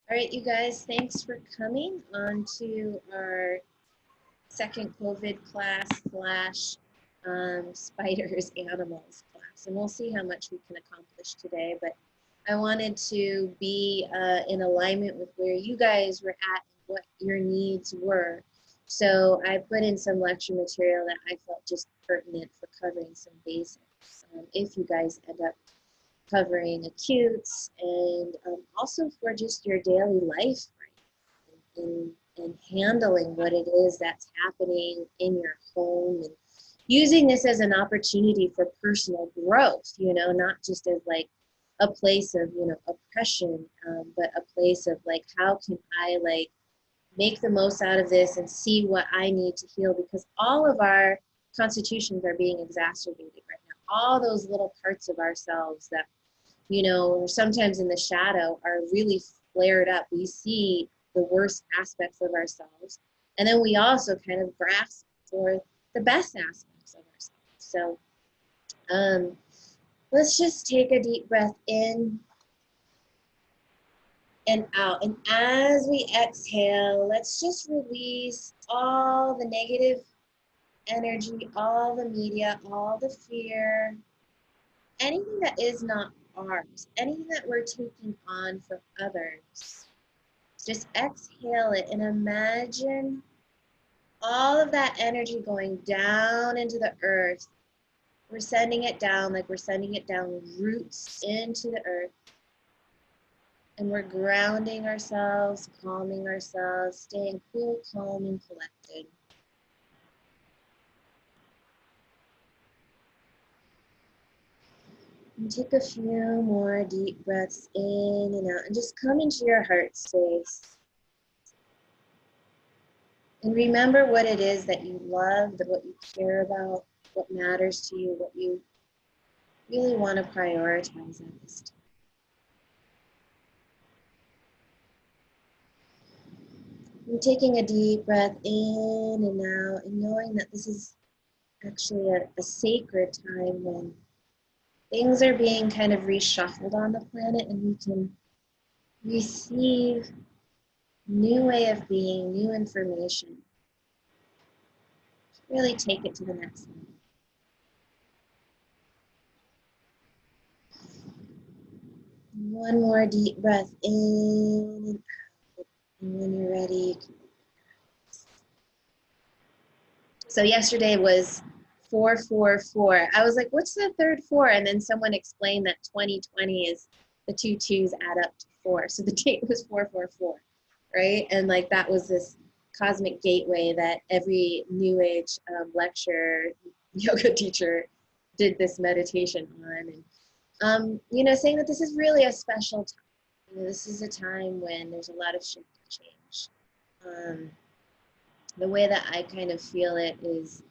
All right, you guys, thanks for coming on to our second COVID class slash spiders animals class. And we'll see how much we can accomplish today. But I wanted to be in alignment with where you guys were at and what your needs were. So I put in some lecture material that I felt just pertinent for covering some basics. If you guys end up covering acutes and also for just your daily life, right? And handling what it is that's happening in your home and using this as an opportunity for personal growth, not just as like a place of, oppression, but a place of like, how can I like make the most out of this and see what I need to heal, because all of our constitutions are being exacerbated right now. All those little parts of ourselves that or sometimes in the shadow are really flared up. We see the worst aspects of ourselves. And then we also kind of grasp for the best aspects of ourselves. So um, let's just take a deep breath in and out. And as we exhale, let's just release all the negative energy, all the media, all the fear, anything that is not ours, anything that we're taking on for others. Just exhale it and imagine all of that energy going down into the earth. We're sending it down like we're sending it down roots into the earth. And we're grounding ourselves, calming ourselves, staying cool, calm, and collected. And take a few more deep breaths in and out and just come into your heart space. And remember what it is that you love, what you care about, what matters to you, what you really want to prioritize at this time. And taking a deep breath in and out and knowing that this is actually a sacred time when things are being kind of reshuffled on the planet and we can receive new way of being, new information. Really take it to the next level. One more deep breath in and out. And when you're ready, you can. So yesterday was 444. I was like, what's the third four? And then someone explained that 2020 is the two twos add up to four. So the date was 444, right? And like that was this cosmic gateway that every New Age lecture, yoga teacher did this meditation on. And, saying that this is really a special time. This is a time when there's a lot of shift and change. The way that I kind of feel it is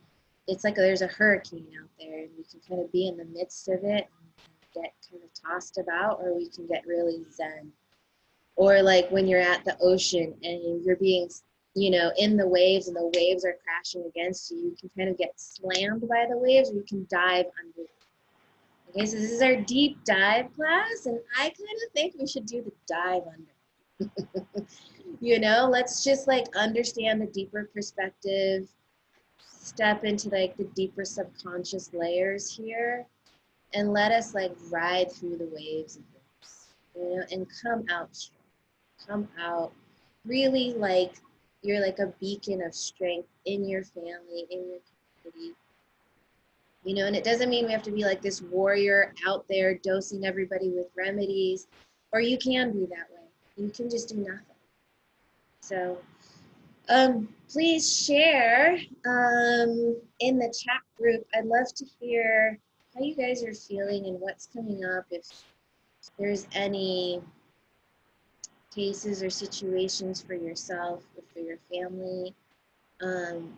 it's like there's a hurricane out there and we can kind of be in the midst of it and get kind of tossed about, or we can get really zen. Or like when you're at the ocean and you're being, in the waves and the waves are crashing against you, you can kind of get slammed by the waves, or you can dive under. Okay, so this is our deep dive class, and I kind of think we should do the dive under. Let's just like understand the deeper perspective, step into like the deeper subconscious layers here, and let us like ride through the waves of this, and come out strong. Come out really like you're like a beacon of strength in your family, in your community. And it doesn't mean we have to be like this warrior out there dosing everybody with remedies, or you can be that way. You can just do nothing. So please share in the chat group. I'd love to hear how you guys are feeling and what's coming up. If there's any cases or situations for yourself or for your family,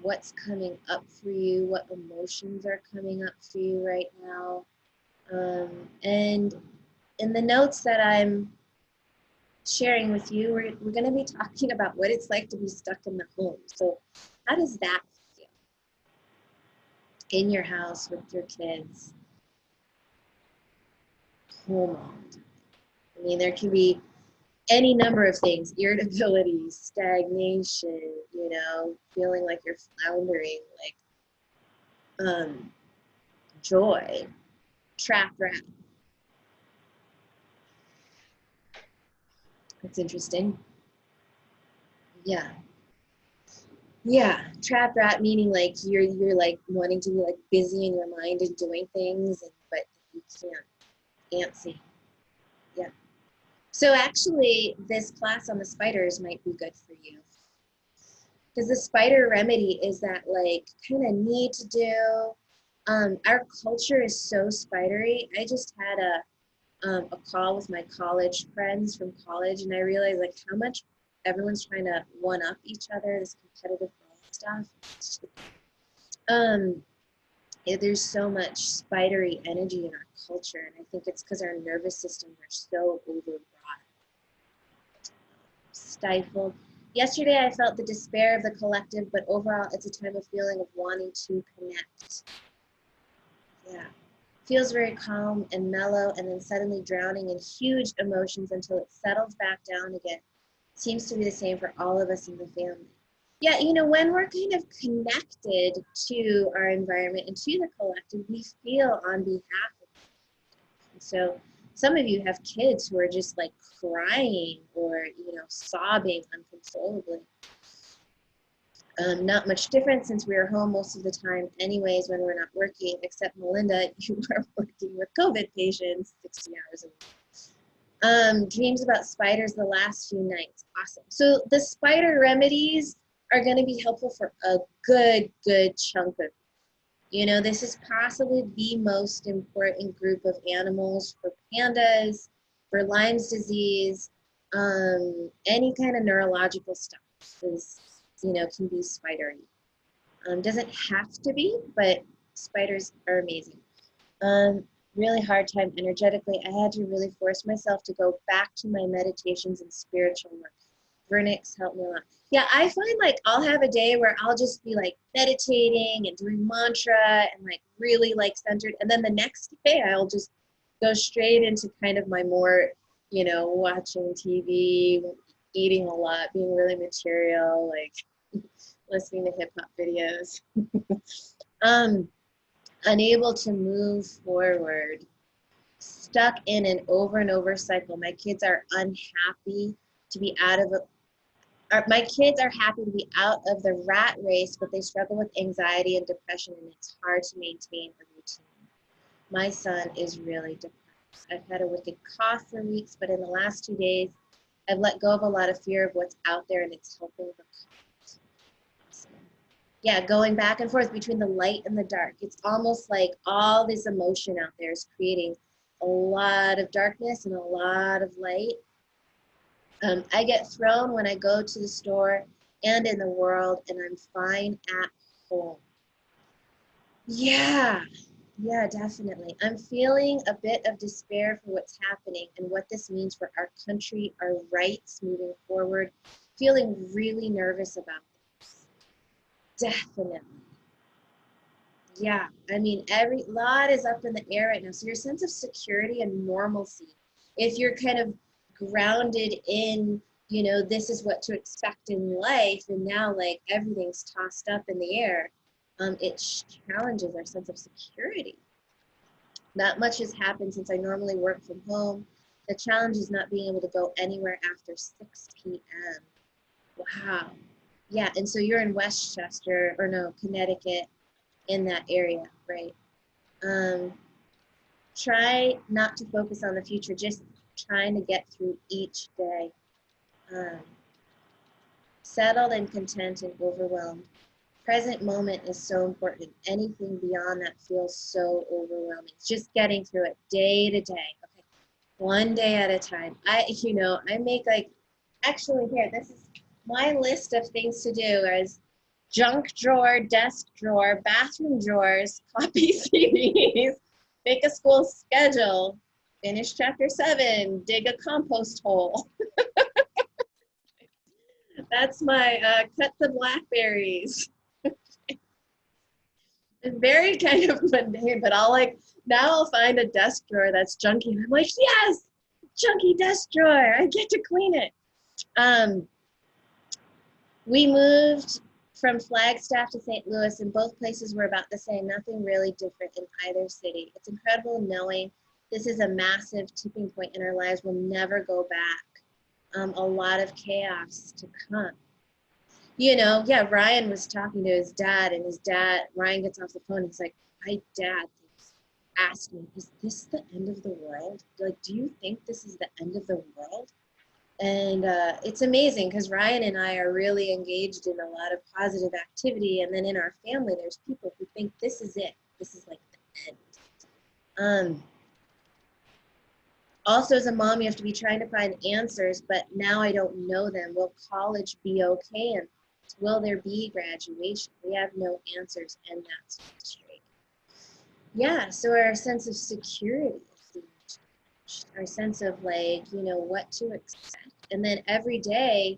what's coming up for you, what emotions are coming up for you right now. And in the notes that I'm sharing with you, we're going to be talking about what it's like to be stuck in the home. So how does that feel in your house with your kids, home all the time? I mean, there can be any number of things, irritability, stagnation, you know, feeling like you're floundering, um, joy, trap rat. That's interesting. Yeah. Yeah, trap rat meaning like you're like wanting to be like busy in your mind and doing things, and but you can't see. Yeah. So actually, this class on the spiders might be good for you because the spider remedy is that like kind of need to do. Our culture is so spidery. I just had a call with my college friends from college, and I realized like how much everyone's trying to one up each other. This competitive stuff. Um, there's so much spidery energy in our culture, and I think it's because our nervous systems are so overwrought, stifled. Yesterday, I felt the despair of the collective, but overall, it's a time of feeling of wanting to connect. Yeah. Feels very calm and mellow, and then suddenly drowning in huge emotions until it settles back down again. Seems to be the same for all of us in the family. Yeah, you know, when we're kind of connected to our environment and to the collective, we feel on behalf of it. And so some of you have kids who are just like crying or, you know, sobbing uncontrollably. Not much different since we are home most of the time anyways when we're not working, except Melinda, you are working with COVID patients 60 hours a week. Dreams about spiders the last few nights. Awesome. So the spider remedies are going to be helpful for a good chunk of you. You know, this is possibly the most important group of animals for pandas, for Lyme's disease, any kind of neurological stuff is, you know, can be spidery. Doesn't have to be, but spiders are amazing. Um, Really hard time energetically. I had to really force myself to go back to my meditations and spiritual work. Vernix helped me a lot. Yeah, I find like I'll have a day where I'll just be like meditating and doing mantra and like really like centered. And then the next day I'll just go straight into kind of my more, you know, watching TV, eating a lot, being really material, like listening to hip hop videos. um, Unable to move forward, stuck in an over and over cycle. My kids are unhappy to be out of my kids are happy to be out of the rat race, but they struggle with anxiety and depression, and it's hard to maintain a routine. My son is really depressed. I've had a wicked cough for weeks, but in the last 2 days, I've let go of a lot of fear of what's out there, and it's helping the cough. So, yeah, going back and forth between the light and the dark. It's almost like all this emotion out there is creating a lot of darkness and a lot of light. I get thrown when I go to the store and in the world, and I'm fine at home. Yeah, yeah, definitely. I'm feeling a bit of despair for what's happening and what this means for our country, our rights moving forward. Feeling really nervous about this. Definitely. Yeah, I mean, every lot is up in the air right now. So your sense of security and normalcy, if you're kind of grounded in, you know, this is what to expect in life, and now like everything's tossed up in the air, it challenges our sense of security. Not much has happened since I normally work from home. The challenge is not being able to go anywhere after 6 p.m. Wow. Yeah, and so you're in Westchester, or no, Connecticut, in that area, right? Um, Try not to focus on the future, just trying to get through each day. Um, Settled and content and overwhelmed. Present moment is so important. Anything beyond that feels so overwhelming. Just getting through it day to day. Okay, one day at a time. I make like, actually here, this is my list of things to do is junk drawer, desk drawer, bathroom drawers, copy CDs, make a school schedule, finish chapter 7, dig a compost hole. That's my cut the blackberries. It's very kind of mundane, but I'll like, now I'll find a desk drawer that's junky and I'm like, yes, chunky desk drawer. I get to clean it. We moved from Flagstaff to St. Louis, and both places were about the same, nothing really different in either city. It's incredible knowing this is a massive tipping point in our lives. We'll never go back. A lot of chaos to come. Yeah, Ryan was talking to his dad, and Ryan gets off the phone. He's like, my dad asked me, is this the end of the world? Like, do you think this is the end of the world? And it's amazing because Ryan and I are really engaged in a lot of positive activity. And then in our family, there's people who think this is it. This is like the end. Also, as a mom, you have to be trying to find answers, but now I don't know them. Will college be okay? And will there be graduation? We have no answers, and that's frustrating. Yeah, so our sense of security is being changed. Our sense of what to expect. And then every day,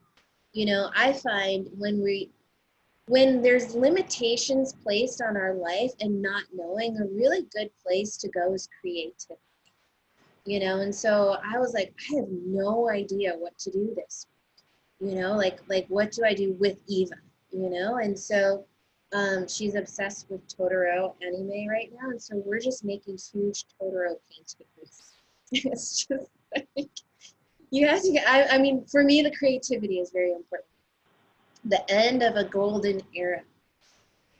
I find when there's limitations placed on our life and not knowing, a really good place to go is creativity. And so I was like, I have no idea what to do this week. Like what do I do with Eva? And so she's obsessed with Totoro anime right now, and so we're just making huge Totoro paintings. It's just like, you have to I mean, for me, the creativity is very important. The end of a golden era.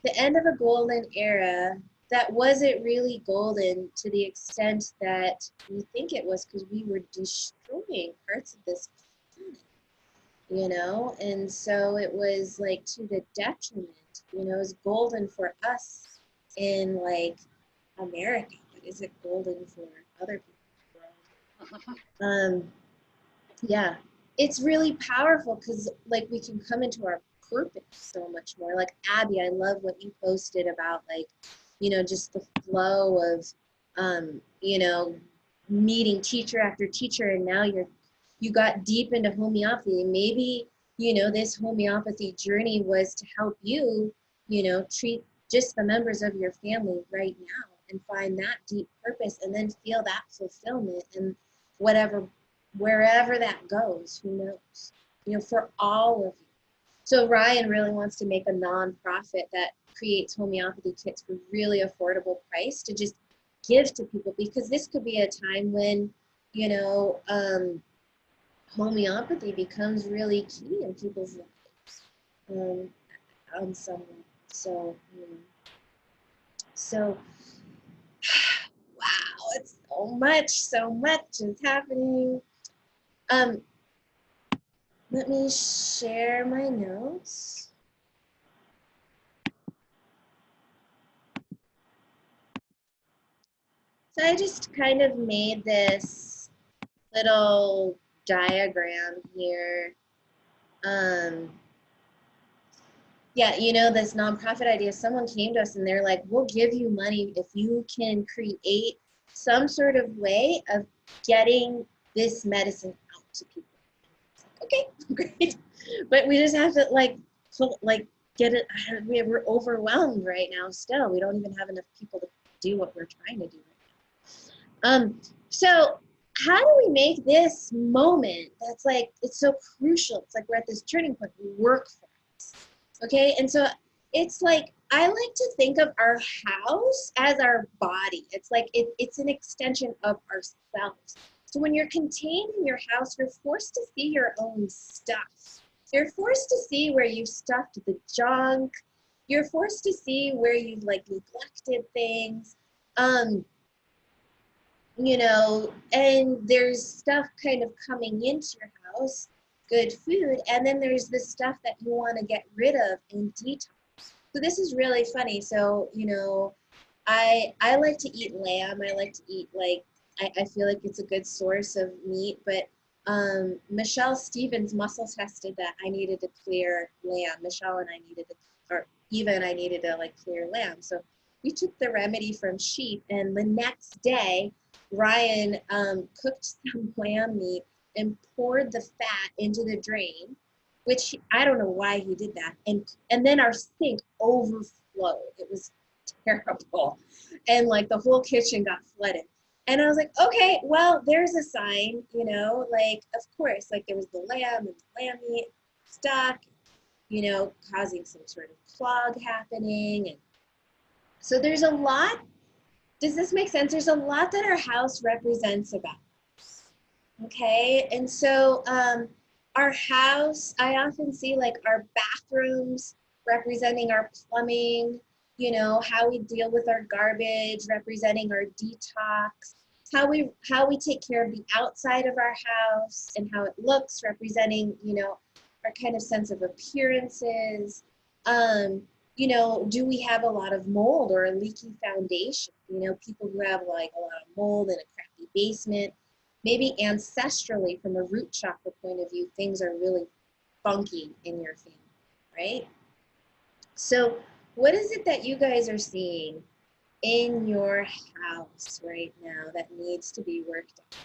The end of a golden era that wasn't really golden to the extent that we think it was, because we were destroying parts of this planet, and so it was like to the detriment. It was golden for us in like America, but is it golden for other people? Yeah, it's really powerful because like we can come into our purpose so much more. Like Abby, I love what you posted about just the flow of meeting teacher after teacher, and now you got deep into homeopathy. Maybe this homeopathy journey was to help you treat just the members of your family right now and find that deep purpose, and then feel that fulfillment and wherever that goes, who knows, for all of you. So Ryan really wants to make a nonprofit that creates homeopathy kits for really affordable price to just give to people, because this could be a time when homeopathy becomes really key in people's lives on some level. So wow, it's so much is happening. Let me share my notes. So I just kind of made this little diagram here. Yeah, this nonprofit idea, someone came to us and they're like, we'll give you money if you can create some sort of way of getting this medicine out to people. Okay, great. But we just have to get it. We're overwhelmed right now still. We don't even have enough people to do what we're trying to do right now. So how do we make this moment that's like, it's so crucial, it's like we're at this turning point, work for us? Okay, and so it's like, I like to think of our house as our body. It's like it's an extension of ourselves. So when you're contained in your house, you're forced to see your own stuff. You're forced to see where you stuffed the junk. You're forced to see where you've neglected things. And there's stuff kind of coming into your house, good food, and then there's the stuff that you want to get rid of and detox. So this is really funny. So, I like to eat lamb. I like to eat I feel like it's a good source of meat, but Michelle Stevens muscle tested that I needed to clear lamb. Eva and I needed to clear lamb. So we took the remedy from sheep, and the next day, Ryan cooked some lamb meat and poured the fat into the drain, which I don't know why he did that. And then our sink overflowed. It was terrible. And the whole kitchen got flooded. And I was like, okay, well, there's a sign, you know, like, of course, like there was the lamb and the lamb meat stuck, you know, causing some sort of clog happening. And so there's a lot. Does this make sense? There's a lot that our house represents about us. Okay. And so our house, I often see like our bathrooms representing our plumbing, you know, how we deal with our garbage, representing our detox, how we take care of the outside of our house and how it looks, representing, you know, our kind of sense of appearances. You know, do we have a lot of mold or a leaky foundation? You know, people who have like a lot of mold in a crappy basement, maybe ancestrally from a root chakra point of view, things are really funky in your family, right? So what is it that you guys are seeing in your house right now that needs to be worked on?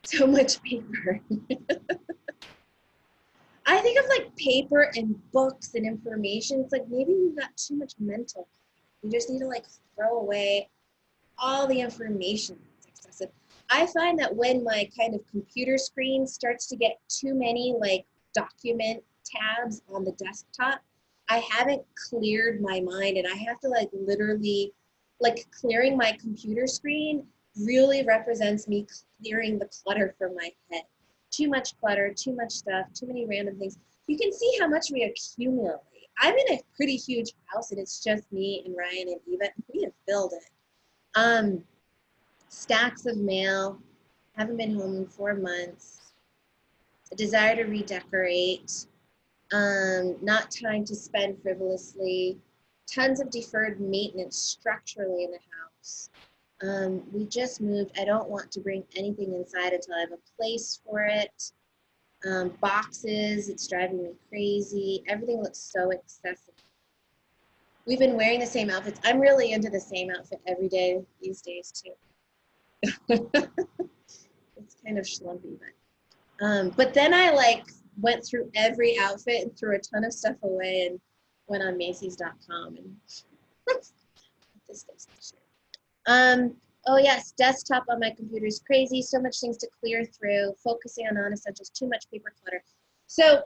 So much paper. I think of like paper and books and information. It's like maybe we've got too much mental. We just need to like throw away all the information that's excessive. I find that when my kind of computer screen starts to get too many like document tabs on the desktop, I haven't cleared my mind, and I have to like literally, like, clearing my computer screen really represents me clearing the clutter from my head. Too much clutter, too much stuff, too many random things. You can see how much we accumulate. I'm in a pretty huge house, and it's just me and Ryan and Eva, and we have filled it. Stacks of mail, haven't been home in 4 months, a desire to redecorate, not time to spend frivolously, tons of deferred maintenance structurally in the house. We just moved. I don't want to bring anything inside until I have a place for it. Boxes, it's driving me crazy. Everything looks so excessive. We've been wearing the same outfits. I'm really into the same outfit every day these days too. It's kind of schlumpy, but then I like went through every outfit and threw a ton of stuff away and went on Macy's.com and this thing's oh yes, desktop on my computer is crazy. So much things to clear through. Focusing on non-essentials. Too much paper clutter. So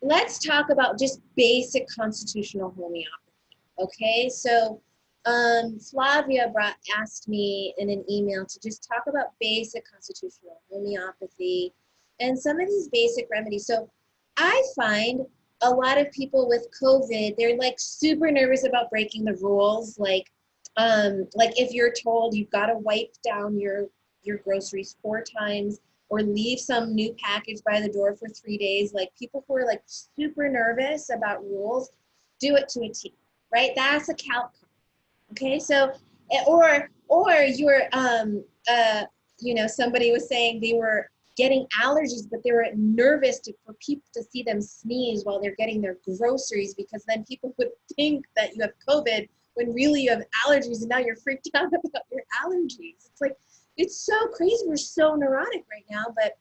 let's talk about just basic constitutional homeopathy. Okay, so Flavia asked me in an email to just talk about basic constitutional homeopathy and some of these basic remedies. So I find a lot of people with COVID, they're like super nervous about breaking the rules. Like if you're told you've got to wipe down your groceries 4 times or leave some new package by the door for 3 days, like people who are like super nervous about rules, do it to a T, right? That's a calc. Okay, so or you're you know, somebody was saying they were getting allergies, but they were nervous for people to see them sneeze while they're getting their groceries, because then people would think that you have COVID when really you have allergies, and now you're freaked out about your allergies. It's like, it's so crazy. We're so neurotic right now, but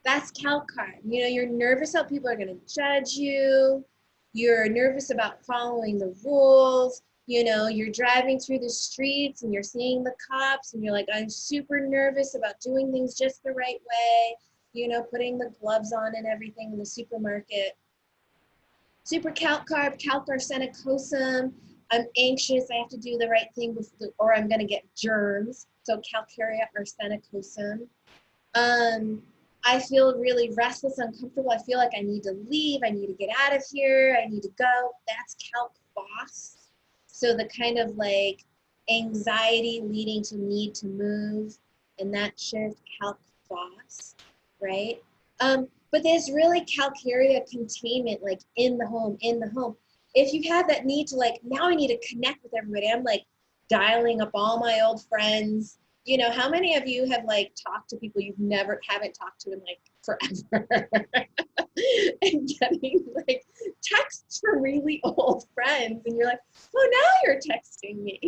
that's CalCard. You know, you're nervous how people are going to judge you. You're nervous about following the rules. You know, you're driving through the streets and you're seeing the cops and you're like, I'm super nervous about doing things just the right way. You know, putting the gloves on and everything in the supermarket. Super calcarb, calcarsenicosum. I'm anxious. I have to do the right thing or I'm going to get germs. So calcarea arsenicosum. I feel really restless, uncomfortable. I feel like I need to leave. I need to get out of here. I need to go. That's calc boss. So the kind of like anxiety leading to need to move, and that shift, calc boss, right? But there's really calcarea containment, like in the home. If you have that need to like, now I need to connect with everybody, I'm like dialing up all my old friends. You know, how many of you have like talked to people you haven't talked to in like forever and getting like texts from really old friends, and you're like, oh, now you're texting me.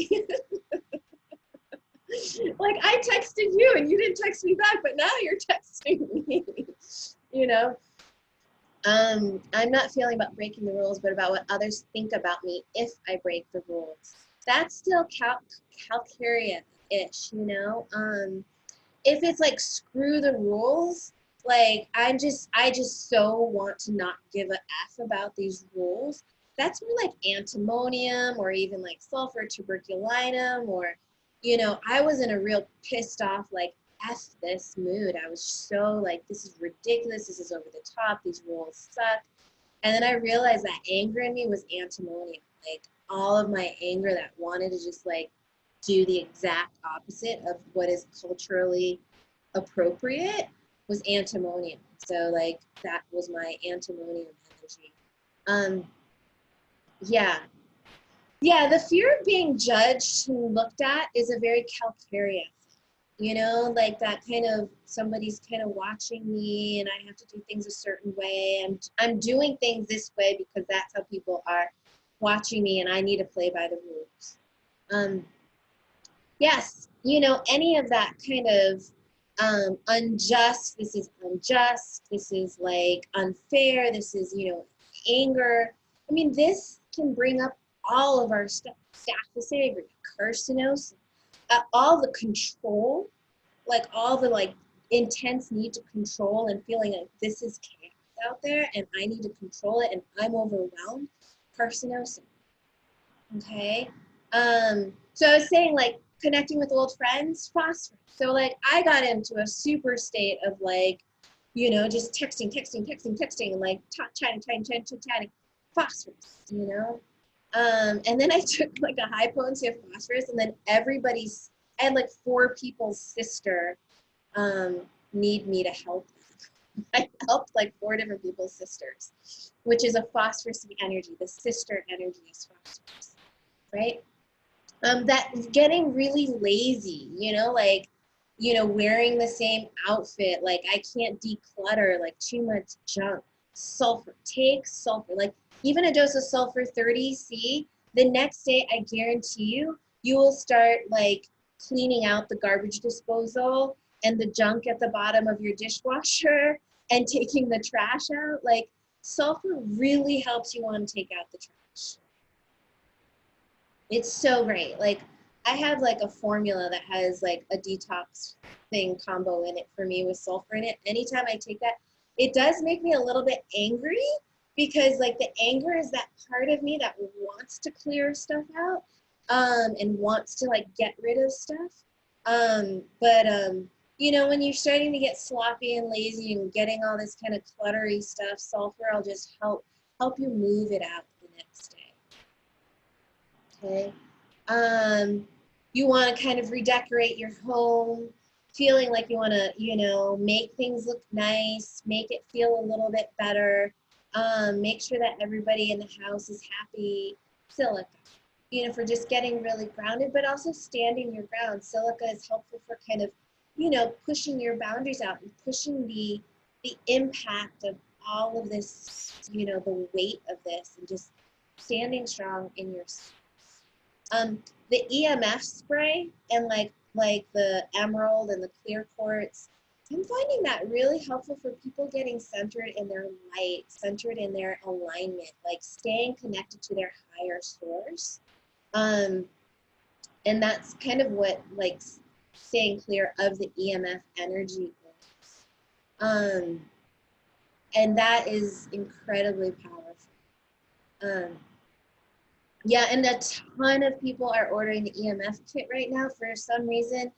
Like, I texted you and you didn't text me back, but now you're texting me. You know, I'm not feeling about breaking the rules, but about what others think about me if I break the rules. That's still calcarian-ish, you know? If it's like screw the rules, like I just so want to not give a F about these rules. That's more like antimonium or even like sulfur tuberculinum or, you know, I was in a real pissed off like F this mood. I was so like, this is ridiculous. This is over the top. These rules suck. And then I realized that anger in me was antimonium. Like all of my anger that wanted to just like do the exact opposite of what is culturally appropriate was antimonium. So like that was my antimonium energy. Um, yeah. Yeah, the fear of being judged and looked at is a very calcarea thing. You know, like that kind of somebody's kind of watching me and I have to do things a certain way. I'm doing things this way because that's how people are watching me and I need to play by the rules. Um, yes, you know, any of that kind of unjust, this is like unfair, this is, you know, anger. I mean, this can bring up all of our stuff, staph aureus, carcinosis, all the control, like all the like intense need to control and feeling like this is chaos out there and I need to control it and I'm overwhelmed, carcinosis. Okay. So I was saying like connecting with old friends, phosphorus. So like I got into a super state of like, you know, just texting, and like chatting, phosphorus, you know? And then I took like a high potency of phosphorus and then I had like 4 people's sister um, need me to help. I helped like 4 different people's sisters, which is a phosphorus energy. The sister energy is phosphorus, right? That getting really lazy, you know, like, you know, wearing the same outfit, like I can't declutter, like too much junk. Sulfur, take sulfur, like even a dose of sulfur 30C, the next day, I guarantee you, you will start like cleaning out the garbage disposal and the junk at the bottom of your dishwasher and taking the trash out. Like sulfur really helps you want to take out the trash. It's so great. Like I have like a formula that has like a detox thing combo in it for me with sulfur in it. Anytime I take that, it does make me a little bit angry because like the anger is that part of me that wants to clear stuff out and wants to like get rid of stuff. But you know, when you're starting to get sloppy and lazy and getting all this kind of cluttery stuff, sulfur will just help you move it out the next day. Okay. You want to kind of redecorate your home, feeling like you want to, you know, make things look nice, make it feel a little bit better, make sure that everybody in the house is happy. Silica, you know, for just getting really grounded, but also standing your ground. Silica is helpful for kind of, you know, pushing your boundaries out and pushing the impact of all of this, you know, the weight of this and just standing strong in your the EMF spray and like the emerald and the clear quartz, I'm finding that really helpful for people getting centered in their light, centered in their alignment, like staying connected to their higher source. Um, and that's kind of what like staying clear of the EMF energy is. And that is incredibly powerful. Um, Yeah, and a ton of people are ordering the EMF kit right now for some reason.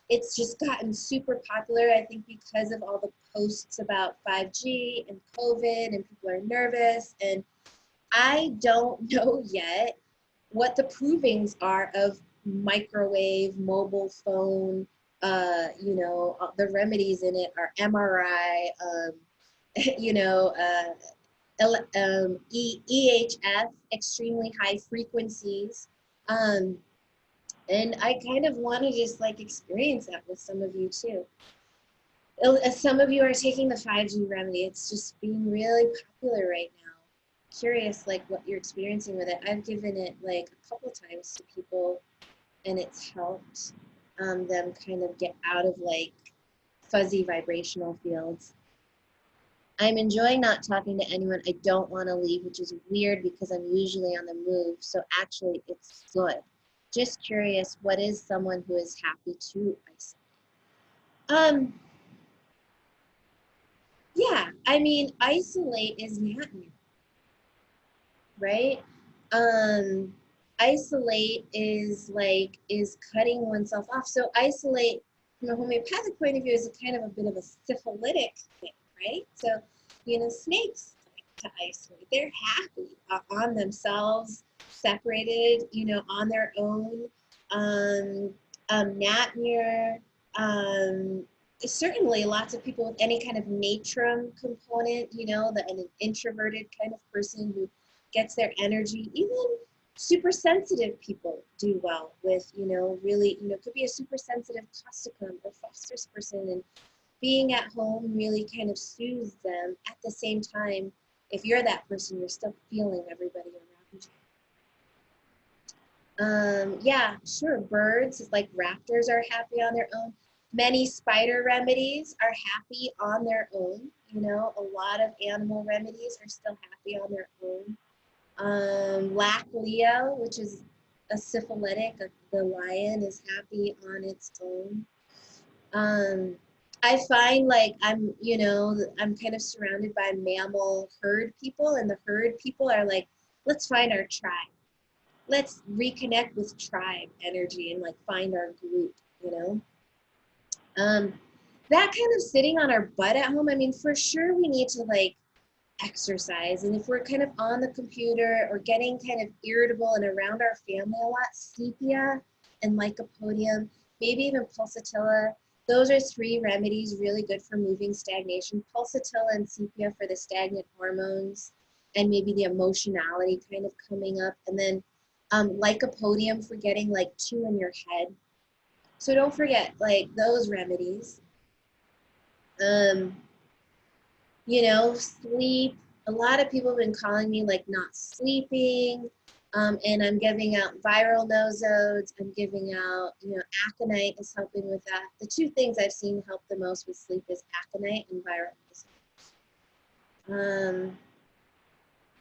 It's just gotten super popular, I think, because of all the posts about 5G and COVID, and people are nervous. And I don't know yet what the provings are of microwave, mobile phone, you know, the remedies in it are MRI, you know, EHF, extremely high frequencies. Um, and I kind of want to just like experience that with some of you too. Some of you are taking the 5G remedy. It's just being really popular right now. Curious like what you're experiencing with it. I've given it like a couple times to people and it's helped them kind of get out of like fuzzy vibrational fields. I'm enjoying not talking to anyone. I don't want to leave, which is weird because I'm usually on the move. So actually, it's good. Just curious, what is someone who is happy to isolate? Um, yeah, I mean, isolate is not new, right? Um, isolate is cutting oneself off. So isolate from a homeopathic point of view is a kind of a bit of a syphilitic thing, right? So, snakes like to isolate. They're happy on themselves, separated, on their own. Um, Natmir, um, certainly lots of people with any kind of natrum component, an introverted kind of person who gets their energy. Even super sensitive people do well with, really, could be a super sensitive causticum or phosphorus person, and being at home really kind of soothes them. At the same time, if you're that person, you're still feeling everybody around you. Yeah, sure. Birds like raptors are happy on their own. Many spider remedies are happy on their own. A lot of animal remedies are still happy on their own. Lac Leo, which is a syphilitic, the lion is happy on its own. Um, I find like I'm kind of surrounded by mammal herd people, and the herd people are like, let's find our tribe. Let's reconnect with tribe energy and like find our group. Um, that kind of sitting on our butt at home, I mean, for sure we need to like exercise. And if we're kind of on the computer or getting kind of irritable and around our family a lot, sepia and lycopodium, maybe even pulsatilla, those are three remedies really good for moving stagnation. Pulsatilla and sepia for the stagnant hormones and maybe the emotionality kind of coming up. And then lycopodium for getting like two in your head. So don't forget like those remedies. Um, sleep. A lot of people have been calling me like not sleeping, and I'm giving out viral nosodes. I'm giving out, aconite is helping with that. The two things I've seen help the most with sleep is aconite and viral nosodes.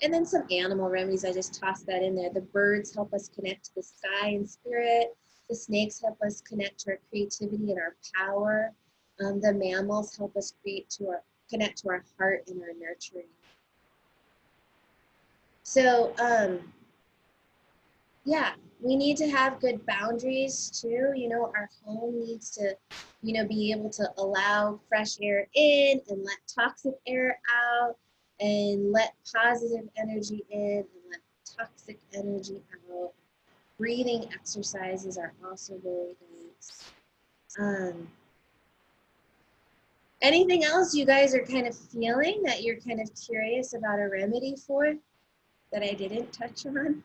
And then some animal remedies, I just tossed that in there. The birds help us connect to the sky and spirit. The snakes help us connect to our creativity and our power. The mammals help us connect to our heart and our nurturing. So, yeah, we need to have good boundaries too. Our home needs to, be able to allow fresh air in and let toxic air out, and let positive energy in and let toxic energy out. Breathing exercises are also really nice. Anything else you guys are kind of feeling that you're kind of curious about a remedy for that I didn't touch on?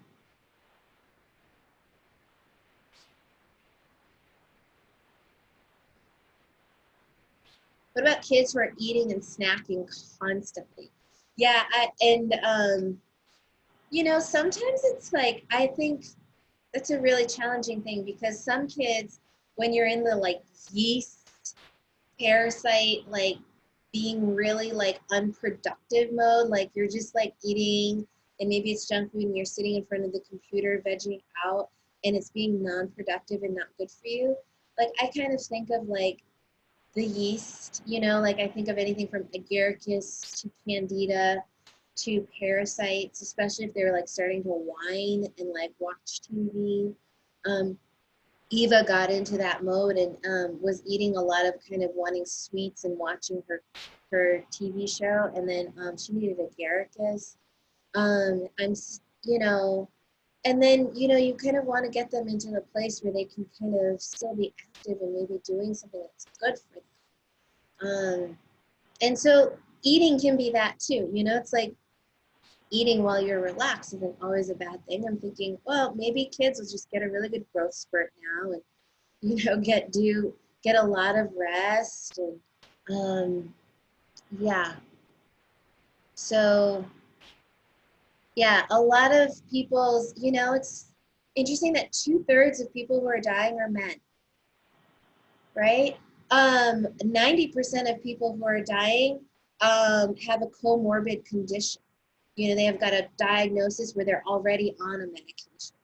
What about kids who are eating and snacking constantly? Yeah, sometimes it's like, I think that's a really challenging thing because some kids, when you're in the like yeast parasite, like being really like unproductive mode, like you're just like eating and maybe it's junk food and you're sitting in front of the computer vegging out and it's being non-productive and not good for you. Like I kind of think of like the yeast, like I think of anything from agaricus to candida to parasites, especially if they're like starting to whine and like watch TV. Um, Eva got into that mode and was eating a lot of kind of wanting sweets and watching her TV show, and then she needed agaricus. I'm, you know, and then you kind of want to get them into a place where they can kind of still be active and maybe doing something that's good for them. And so eating can be that too. It's like eating while you're relaxed isn't always a bad thing. I'm thinking, well, maybe kids will just get a really good growth spurt now and, get a lot of rest. And yeah. So yeah, a lot of people's, it's interesting that 2/3 of people who are dying are men, right? 90% of people who are dying have a comorbid condition. You know, they have got a diagnosis where they're already on a medication.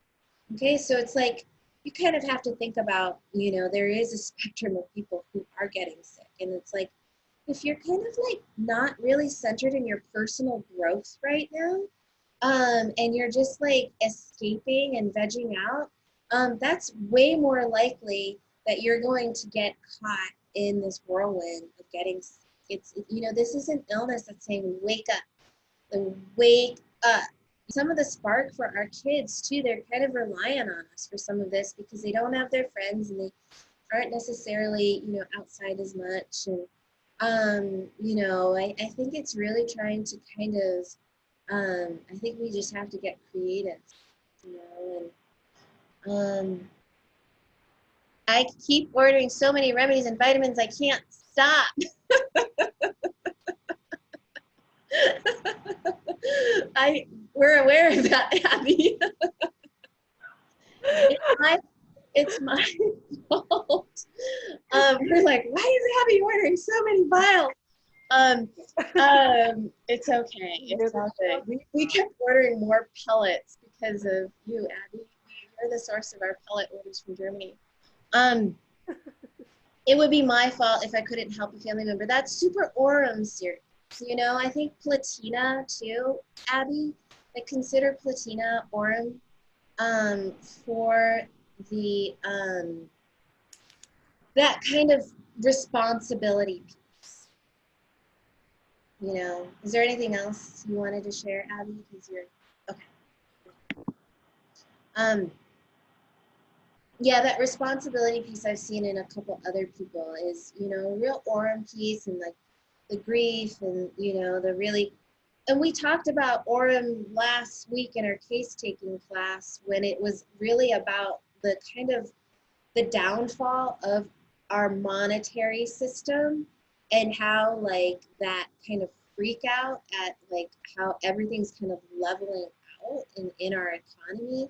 Okay, so it's like you kind of have to think about, you know, there is a spectrum of people who are getting sick. And it's like, if you're kind of like not really centered in your personal growth right now, and you're just like escaping and vegging out, that's way more likely that you're going to get caught in this whirlwind of getting sick. You know, this is an illness that's saying, wake up, wake up. Some of the spark for our kids too, they're kind of relying on us for some of this because they don't have their friends and they aren't necessarily, you know, outside as much. And, you know, I think it's really trying to kind of, I think we just have to get creative, you know, and I keep ordering so many remedies and vitamins, I can't stop. We're aware of that, Abby. It's my fault. We're like, why is Abby ordering so many vials? It's okay. It's all good. We kept ordering more pellets because of you, Abby. You're the source of our pellet orders from Germany. It would be my fault if I couldn't help a family member. That's super aurum series. You know, I think platina too, Abby. Like consider platina aurum for the that kind of responsibility piece. You know, is there anything else you wanted to share, Abby? Because you're okay. Yeah, that responsibility piece I've seen in a couple other people is, you know, a real aurum piece and like the grief and, you know, the really, and we talked about aurum last week in our case taking class when it was really about the kind of the downfall of our monetary system and how like that kind of freak out at like how everything's kind of leveling out in our economy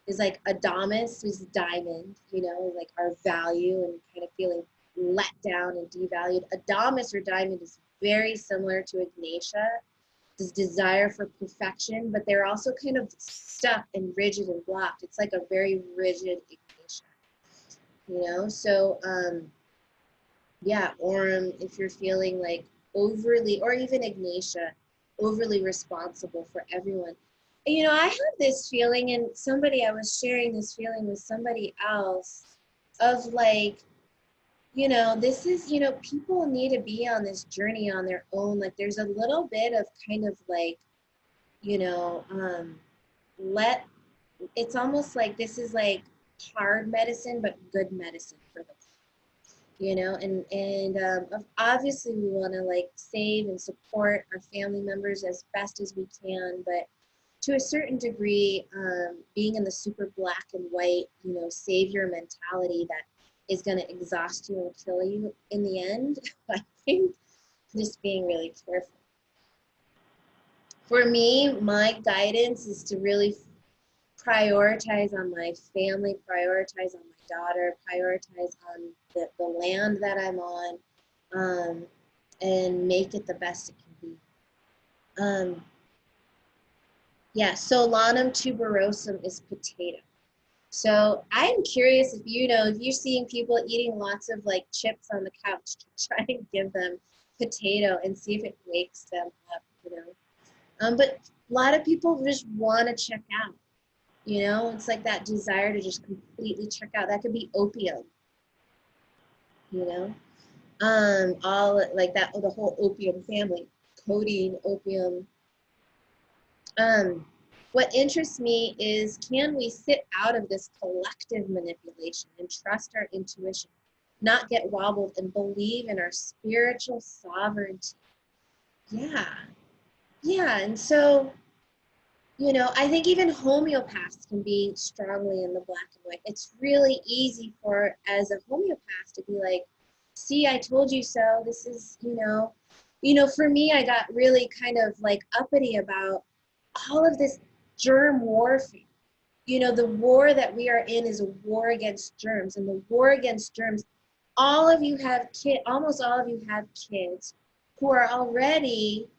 is like Adamus was diamond, you know, like our value and kind of feeling let down and devalued. Adamus or diamond is very similar to Ignatia, this desire for perfection, but they're also kind of stuck and rigid and blocked. It's like a very rigid Ignatia, you know? So, yeah, Aurum, if you're feeling like overly, or even Ignatia, overly responsible for everyone. And, you know, I have this feeling, and I was sharing this feeling with somebody else of like, you know, this is, you know, people need to be on this journey on their own. Like there's a little bit of kind of like, you know, it's almost like this is like hard medicine, but good medicine for the, you know, and obviously we want to like save and support our family members as best as we can, but to a certain degree, being in the super black and white, you know, savior mentality that is going to exhaust you and kill you in the end, I think just being really careful. For me, my guidance is to really prioritize on my family, prioritize on my daughter, prioritize on the land that I'm on, and make it the best it can be. Yeah, Solanum tuberosum is potato. So I'm curious if you know, if you're seeing people eating lots of like chips on the couch, to try and give them potato and see if it wakes them up, you know. But a lot of people just want to check out, you know. It's like that desire to just completely check out. That could be opium, you know. All like that, the whole opium family, codeine, opium. What interests me is, can we sit out of this collective manipulation and trust our intuition, not get wobbled and believe in our spiritual sovereignty? Yeah, yeah. And so, you know, I think even homeopaths can be strongly in the black and white. It's really easy for, as a homeopath, to be like, see, I told you so. This is, you know, for me, I got really kind of like uppity about all of this germ warfare. You know, the war that we are in is a war against germs, and the war against germs, all of you have almost all of you have kids who are already,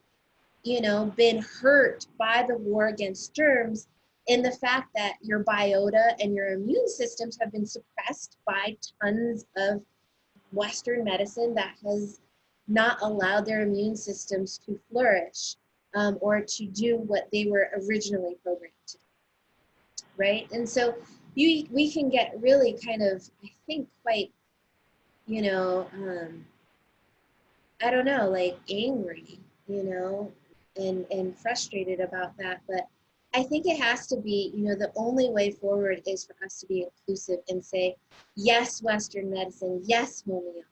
been hurt by the war against germs, in the fact that your biota and your immune systems have been suppressed by tons of Western medicine that has not allowed their immune systems to flourish, or to do what they were originally programmed to do, right? And so we can get really kind of, I think, quite, you know, um, I don't know, like angry, and frustrated about that. But I think it has to be, the only way forward is for us to be inclusive and say, yes, Western medicine, yes, homeopathy,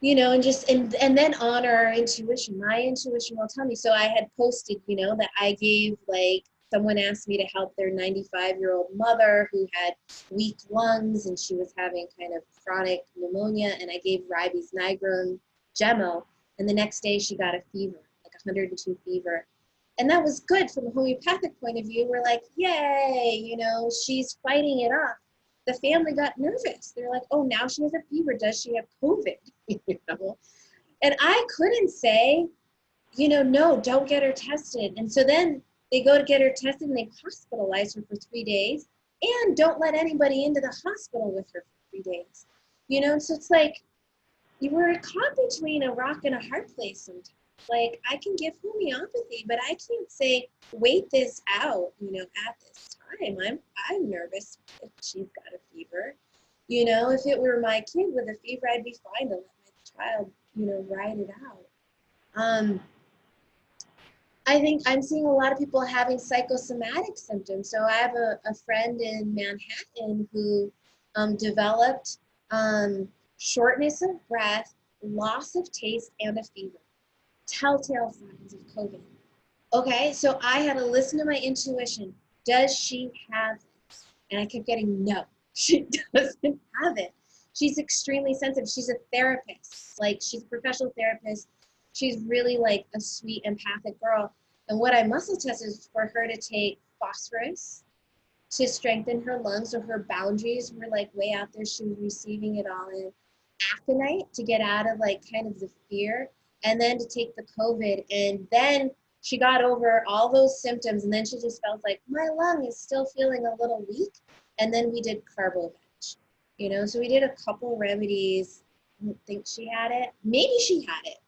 you know. And just and then honor our intuition. My intuition will tell me. So I had posted, that I gave, like, someone asked me to help their 95-year-old mother who had weak lungs and she was having kind of chronic pneumonia, and I gave ribes nigrum gemo, and the next day she got a fever, like 102 fever. And that was good from a homeopathic point of view. We're like, yay, she's fighting it off. The family got nervous. They're like, oh, now she has a fever. Does she have COVID? And I couldn't say, no, don't get her tested. And so then they go to get her tested and they hospitalize her for 3 days and don't let anybody into the hospital with her for 3 days. So it's like you were caught between a rock and a hard place sometimes. Like, I can give homeopathy, but I can't say, wait this out, at this time. I'm nervous if she's got a fever. If it were my kid with a fever, I'd be fine to let my child, ride it out. I think I'm seeing a lot of people having psychosomatic symptoms. So I have a friend in Manhattan who developed shortness of breath, loss of taste, and a fever. Telltale signs of COVID. Okay, so I had to listen to my intuition. Does she have it? And I kept getting no, she doesn't have it. She's extremely sensitive. She's a therapist. Like, she's a professional therapist. She's really like a sweet, empathic girl. And what I muscle tested is for her to take phosphorus to strengthen her lungs, so her boundaries were like way out there. She was receiving it all in. Aconite to get out of like kind of the fear, and then to take the COVID. And then she got over all those symptoms, and then she just felt like, my lung is still feeling a little weak. And then we did carbo veg, so we did a couple remedies. I don't think she had it. Maybe she had it,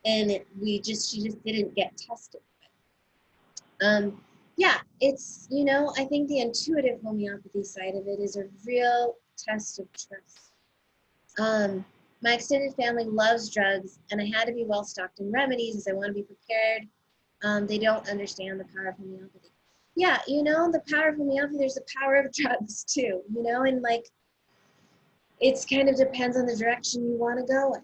and she just didn't get tested. Yeah, it's, I think the intuitive homeopathy side of it is a real test of trust. My extended family loves drugs, and I had to be well stocked in remedies as I want to be prepared. They don't understand the power of homeopathy. Yeah, the power of homeopathy, there's the power of drugs too, and like, it's kind of depends on the direction you want to go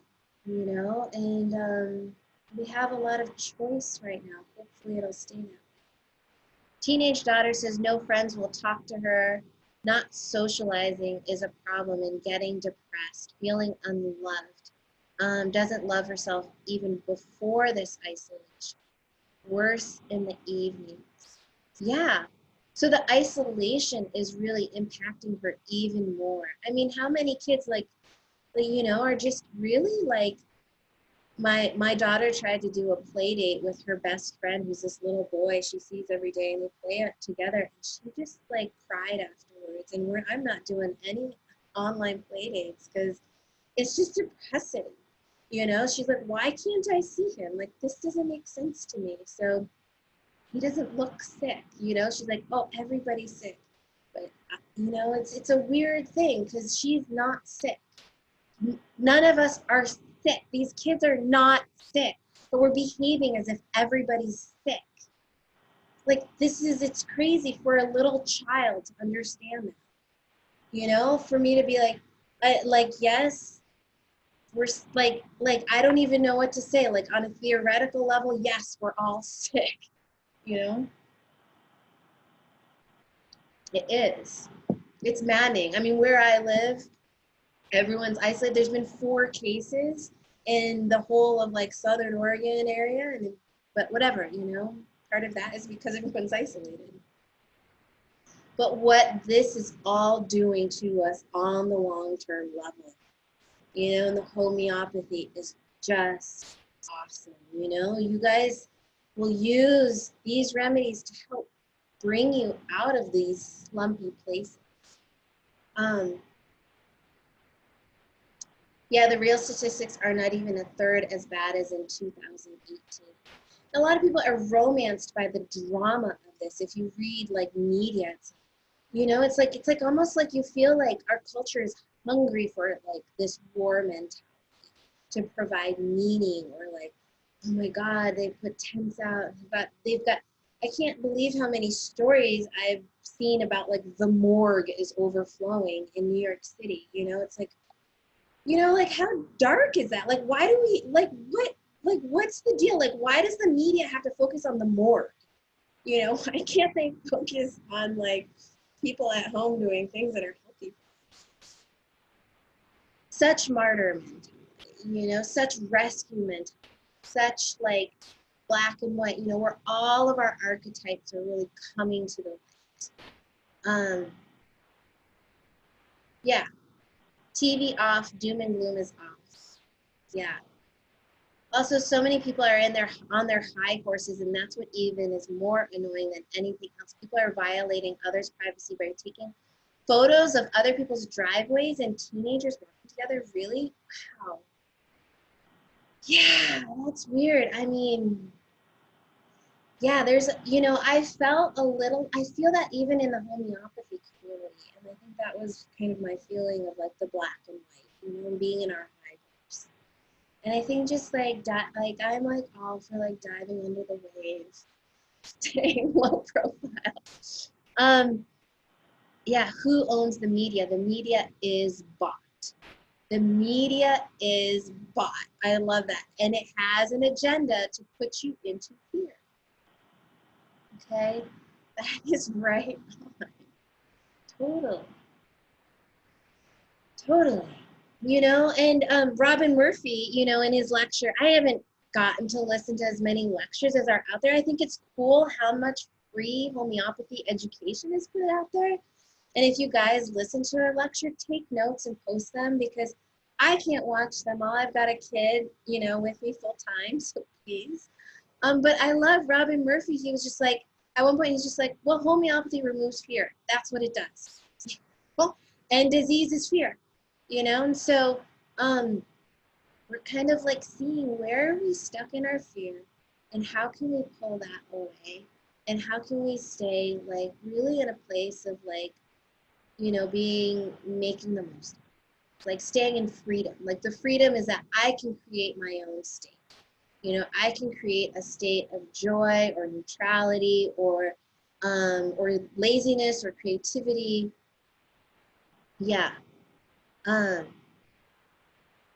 in, and we have a lot of choice right now. Hopefully it'll stay that way. Teenage daughter says no friends will talk to her. Not socializing is a problem, and getting depressed, feeling unloved. Doesn't love herself even before this isolation. Worse in the evenings. Yeah. So the isolation is really impacting her even more. I mean, how many kids are just really like, my daughter tried to do a play date with her best friend, who's this little boy she sees every day, and they play it together, and she just like cried afterwards. And I'm not doing any online play dates because it's just depressing. She's like, why can't I see him? Like, this doesn't make sense to me. So he doesn't look sick. She's like, oh, everybody's sick. But it's a weird thing because she's not sick. None of us are sick. These kids are not sick, but we're behaving as if everybody's sick. Like, it's crazy for a little child to understand that. For me to be like, yes, we're like, I don't even know what to say. Like, on a theoretical level, yes, we're all sick. It is. It's maddening. I mean, where I live, everyone's isolated. There's been 4 cases in the whole of like Southern Oregon area, but whatever, part of that is because everyone's isolated. But what this is all doing to us on the long-term level you know, and the homeopathy is just awesome. You know, you guys will use these remedies to help bring you out of these slumpy places. Um, yeah, the real statistics are not even a third as bad as in 2018. A lot of people are romanced by the drama of this. If you read like media, you know, it's like almost like you feel like our culture is hungry for like this war mentality to provide meaning, or like, oh my God, they put tents out, but they've got, I can't believe how many stories I've seen about like the morgue is overflowing in New York City. You know, it's like, you know, like how dark is that? Like, why do we, like what's the deal? Like, why does the media have to focus on the morgue? You know, why can't they focus on like people at home doing things that are healthy? Such martyr mentality, you know, such rescue mentality, such like black and white, you know, where all of our archetypes are really coming to the light. Yeah, TV off, doom and gloom is off. Yeah. Also, so many people are in their on their high horses, and that's what even is more annoying than anything else. People are violating others' privacy by taking photos of other people's driveways and teenagers working together. Really? Wow. Yeah, that's weird. I mean, yeah, there's, you know, I felt a little, I feel that even in the homeopathy community. And I think that was kind of my feeling of like the black and white, you know, being in our high horse. And I think just like, like I'm like all for like diving under the waves, staying low profile. Um, yeah, who owns the media? The media is bought. The media is bought. I love that. And it has an agenda to put you into fear. Okay? That is right on. Totally. Totally. You know, and Robin Murphy, you know, in his lecture, I haven't gotten to listen to as many lectures as are out there. I think it's cool how much free homeopathy education is put out there. And if you guys listen to her lecture, take notes and post them, because I can't watch them all. I've got a kid, you know, with me full time, so please. But I love Robin Murphy. He was just like, at one point, he's just like, well, homeopathy removes fear. That's what it does. Well, and disease is fear, you know? And so we're kind of like seeing, where are we stuck in our fear, and how can we pull that away? And how can we stay like really in a place of like, you know, making the most, like staying in freedom. Like the freedom is that I can create my own state. You know, I can create a state of joy or neutrality or laziness or creativity. Yeah. Um,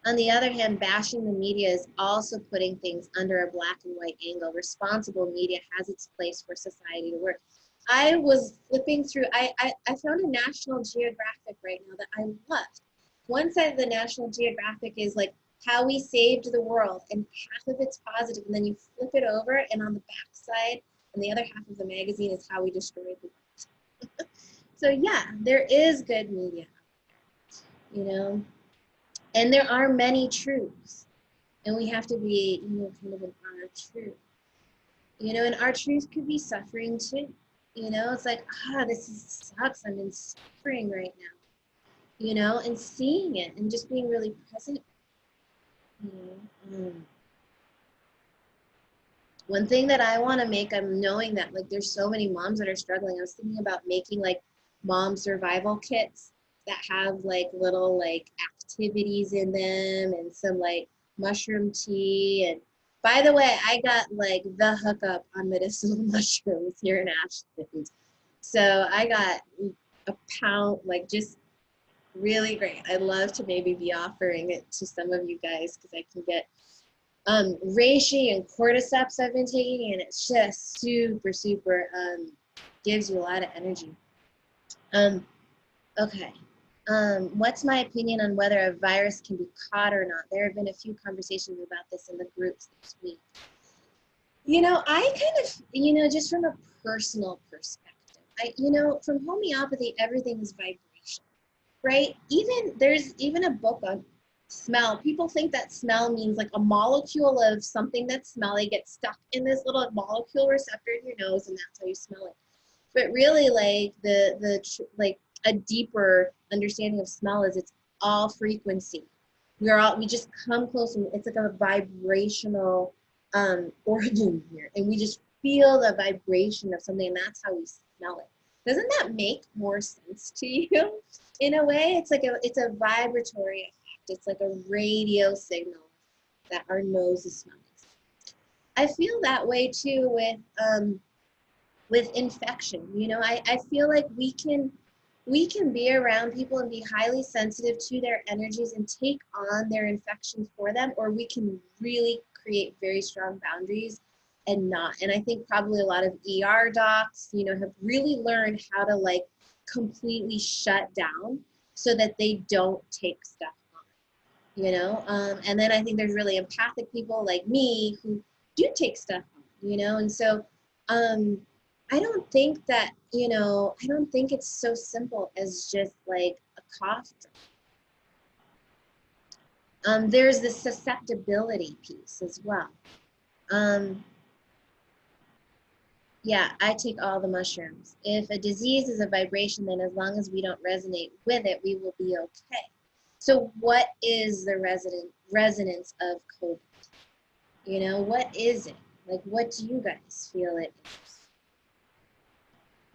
on the other hand, bashing the media is also putting things under a black and white angle. Responsible media has its place for society to work. I was flipping through, I found a National Geographic right now that I loved. One side of the National Geographic is like how we saved the world, and half of it's positive, and then you flip it over, and on the back side, and the other half of the magazine is how we destroyed the world. So yeah, there is good media, you know, and there are many truths, and we have to be, you know, kind of in our truth. You know, and our truth could be suffering too. You know, it's like, sucks. I'm in suffering right now. You know, and seeing it and just being really present. You know, one thing that I want to make, I'm knowing that like there's so many moms that are struggling. I was thinking about making like mom survival kits that have like little like activities in them, and some like mushroom tea. And by the way, I got like the hookup on medicinal mushrooms here in Ashland. So I got a pound, like just really great. I'd love to maybe be offering it to some of you guys, because I can get reishi and cordyceps I've been taking, and it's just super gives you a lot of energy. Okay. What's my opinion on whether a virus can be caught or not? There have been a few conversations about this in the groups this week. You know, I kind of, you know, just from a personal perspective, you know, from homeopathy, everything is vibration, right? There's even a book on Smell. People think that smell means like a molecule of something that's smelly gets stuck in this little molecule receptor in your nose, and that's how you smell it. But really, like like a deeper understanding of smell is it's all frequency. We just come close, and it's like a vibrational organ here, and we just feel the vibration of something, and that's how we smell it. Doesn't that make more sense to you? In a way, it's a vibratory effect. It's like a radio signal that our nose is smelling. I feel that way too with infection. You know, I feel like we can be around people and be highly sensitive to their energies and take on their infections for them, or we can really create very strong boundaries and not. And I think probably a lot of ER docs, you know, have really learned how to like completely shut down so that they don't take stuff on, you know. And then I think there's really empathic people like me who do take stuff on, you know. And so um, I don't think that, you know, I don't think it's so simple as just like a cough drop. There's the susceptibility piece as well. Yeah, I take all the mushrooms. If a disease is a vibration, then as long as we don't resonate with it, we will be okay. So what is the resonance of COVID? You know, what is it? Like, what do you guys feel it is?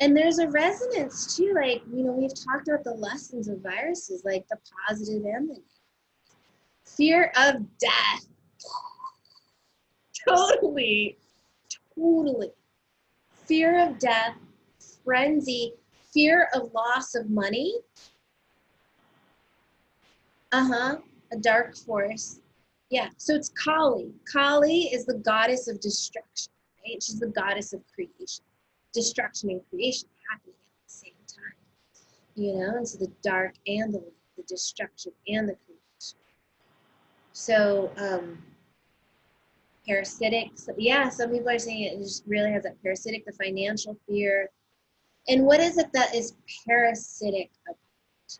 And there's a resonance too, like, you know, we've talked about the lessons of viruses, like the positive and the negative. Fear of death. Totally, totally. Fear of death, frenzy, fear of loss of money. A dark force. Yeah, so it's Kali. Kali is the goddess of destruction, right? She's the goddess of creation. Destruction and creation happening at the same time, you know? And so the dark and the light, the destruction and the creation. So, parasitic, so, yeah, some people are saying it just really has that parasitic, the financial fear. And what is it that is parasitic about it?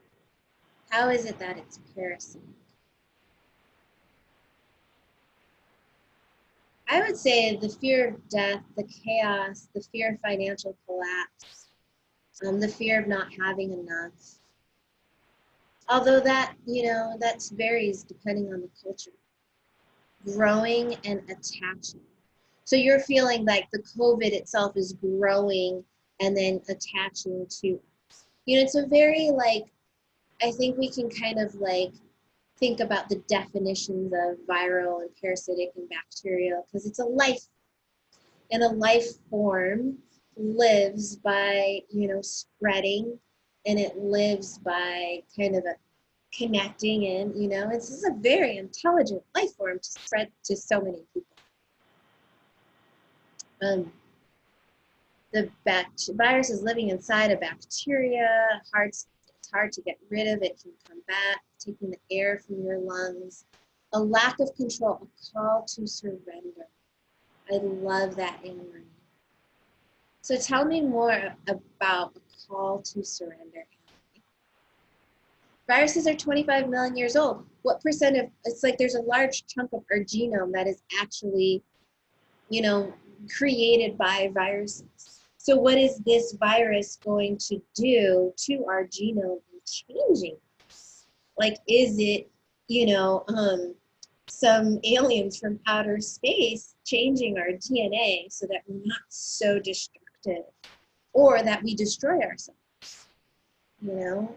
How is it that it's parasitic? I would say the fear of death, the chaos, the fear of financial collapse, the fear of not having enough. Although that, you know, that varies depending on the culture. Growing and attaching. So you're feeling like the COVID itself is growing and then attaching to us. You know, it's a very like, I think we can kind of like think about the definitions of viral and parasitic and bacterial because it's a life, and a life form lives by, you know, spreading, and it lives by kind of a connecting in, you know. This is a very intelligent life form to spread to so many people. The virus is living inside a bacteria. It's hard to get rid of. It can come back, taking the air from your lungs. A lack of control, a call to surrender. I love that, Anne-Marie. So tell me more about a call to surrender. Viruses are 25 million years old. What percent of, it's like there's a large chunk of our genome that is actually, you know, created by viruses. So what is this virus going to do to our genome in changing? Like, is it, you know, some aliens from outer space changing our DNA so that we're not so destructive or that we destroy ourselves, you know?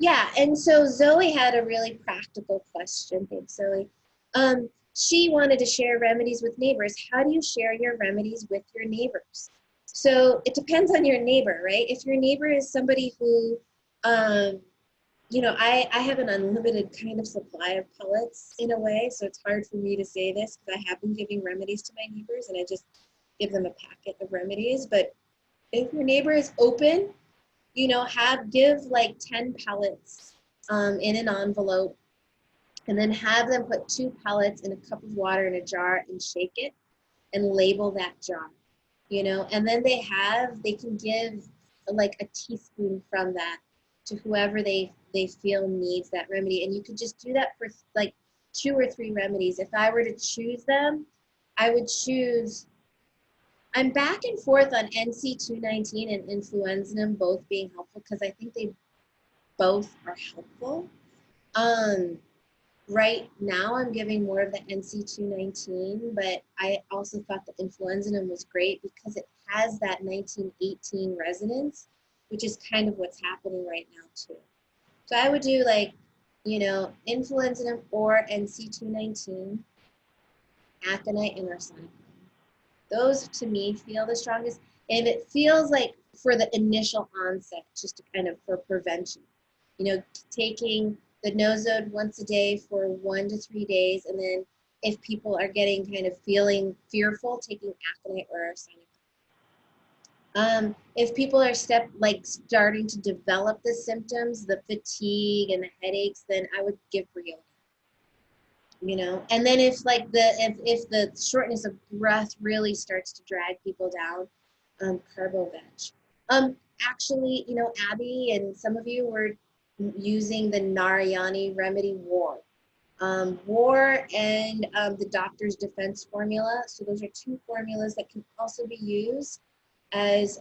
Yeah, and so Zoe had a really practical question. Thanks, Zoe. She wanted to share remedies with neighbors. How do you share your remedies with your neighbors? So it depends on your neighbor, right? If your neighbor is somebody who, you know, I have an unlimited kind of supply of pellets in a way, so it's hard for me to say this because I have been giving remedies to my neighbors and I just give them a packet of remedies. But if your neighbor is open, you know, give like 10 pellets in an envelope, and then have them put 2 pellets in a cup of water in a jar and shake it and label that jar, you know. And then they can give like a teaspoon from that to whoever they feel needs that remedy. And you could just do that for like 2 or 3 remedies. If I were to choose them, I would choose, I'm back and forth on NC219 and influenzanim both being helpful because I think they both are helpful. Right now I'm giving more of the NC219, but I also thought the influenzanim was great because it has that 1918 resonance, which is kind of what's happening right now too. So I would do like, you know, influenzanim or NC219, aconite, and arsenic. Those to me feel the strongest. And it feels like for the initial onset, just to kind of for prevention, you know, taking the nosode once a day for 1 to 3 days. And then if people are getting kind of feeling fearful, taking aconite or arsenic. If people are starting to develop the symptoms, the fatigue and the headaches, then I would give Briona. You know, and then if like if the shortness of breath really starts to drag people down, Carboveg. Actually, you know, Abby and some of you were using the Narayani remedy War. War and the Doctor's Defense formula. So those are 2 formulas that can also be used as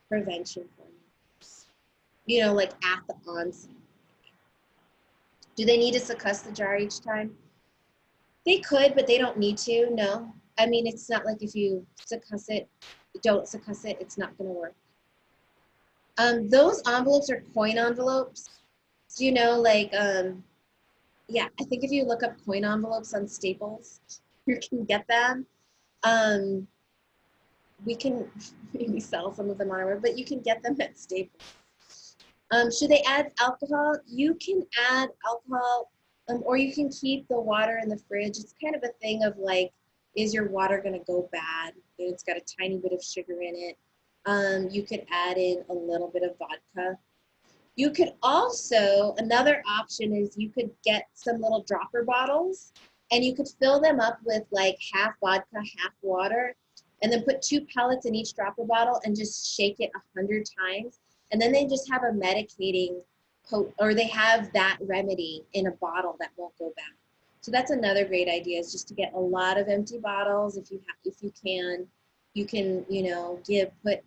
prevention formulas. You know, like at the onset. Do they need to succuss the jar each time? They could, but they don't need to, no. I mean, it's not like if you succuss it, don't succuss it, it's not gonna work. Those envelopes are coin envelopes. Do you know, like, yeah, I think if you look up coin envelopes on Staples, you can get them. We can maybe sell some of them on our web, but you can get them at Staples. Should they add alcohol? You can add alcohol, or you can keep the water in the fridge. It's kind of a thing of like, is your water gonna go bad? It's got a tiny bit of sugar in it. You could add in a little bit of vodka. You could also, another option is you could get some little dropper bottles and you could fill them up with like half vodka, half water, and then put 2 pellets in each dropper bottle and just shake it 100 times. And then they just have a medicating, or they have that remedy in a bottle that won't go bad. So that's another great idea, is just to get a lot of empty bottles. If you can, you know, put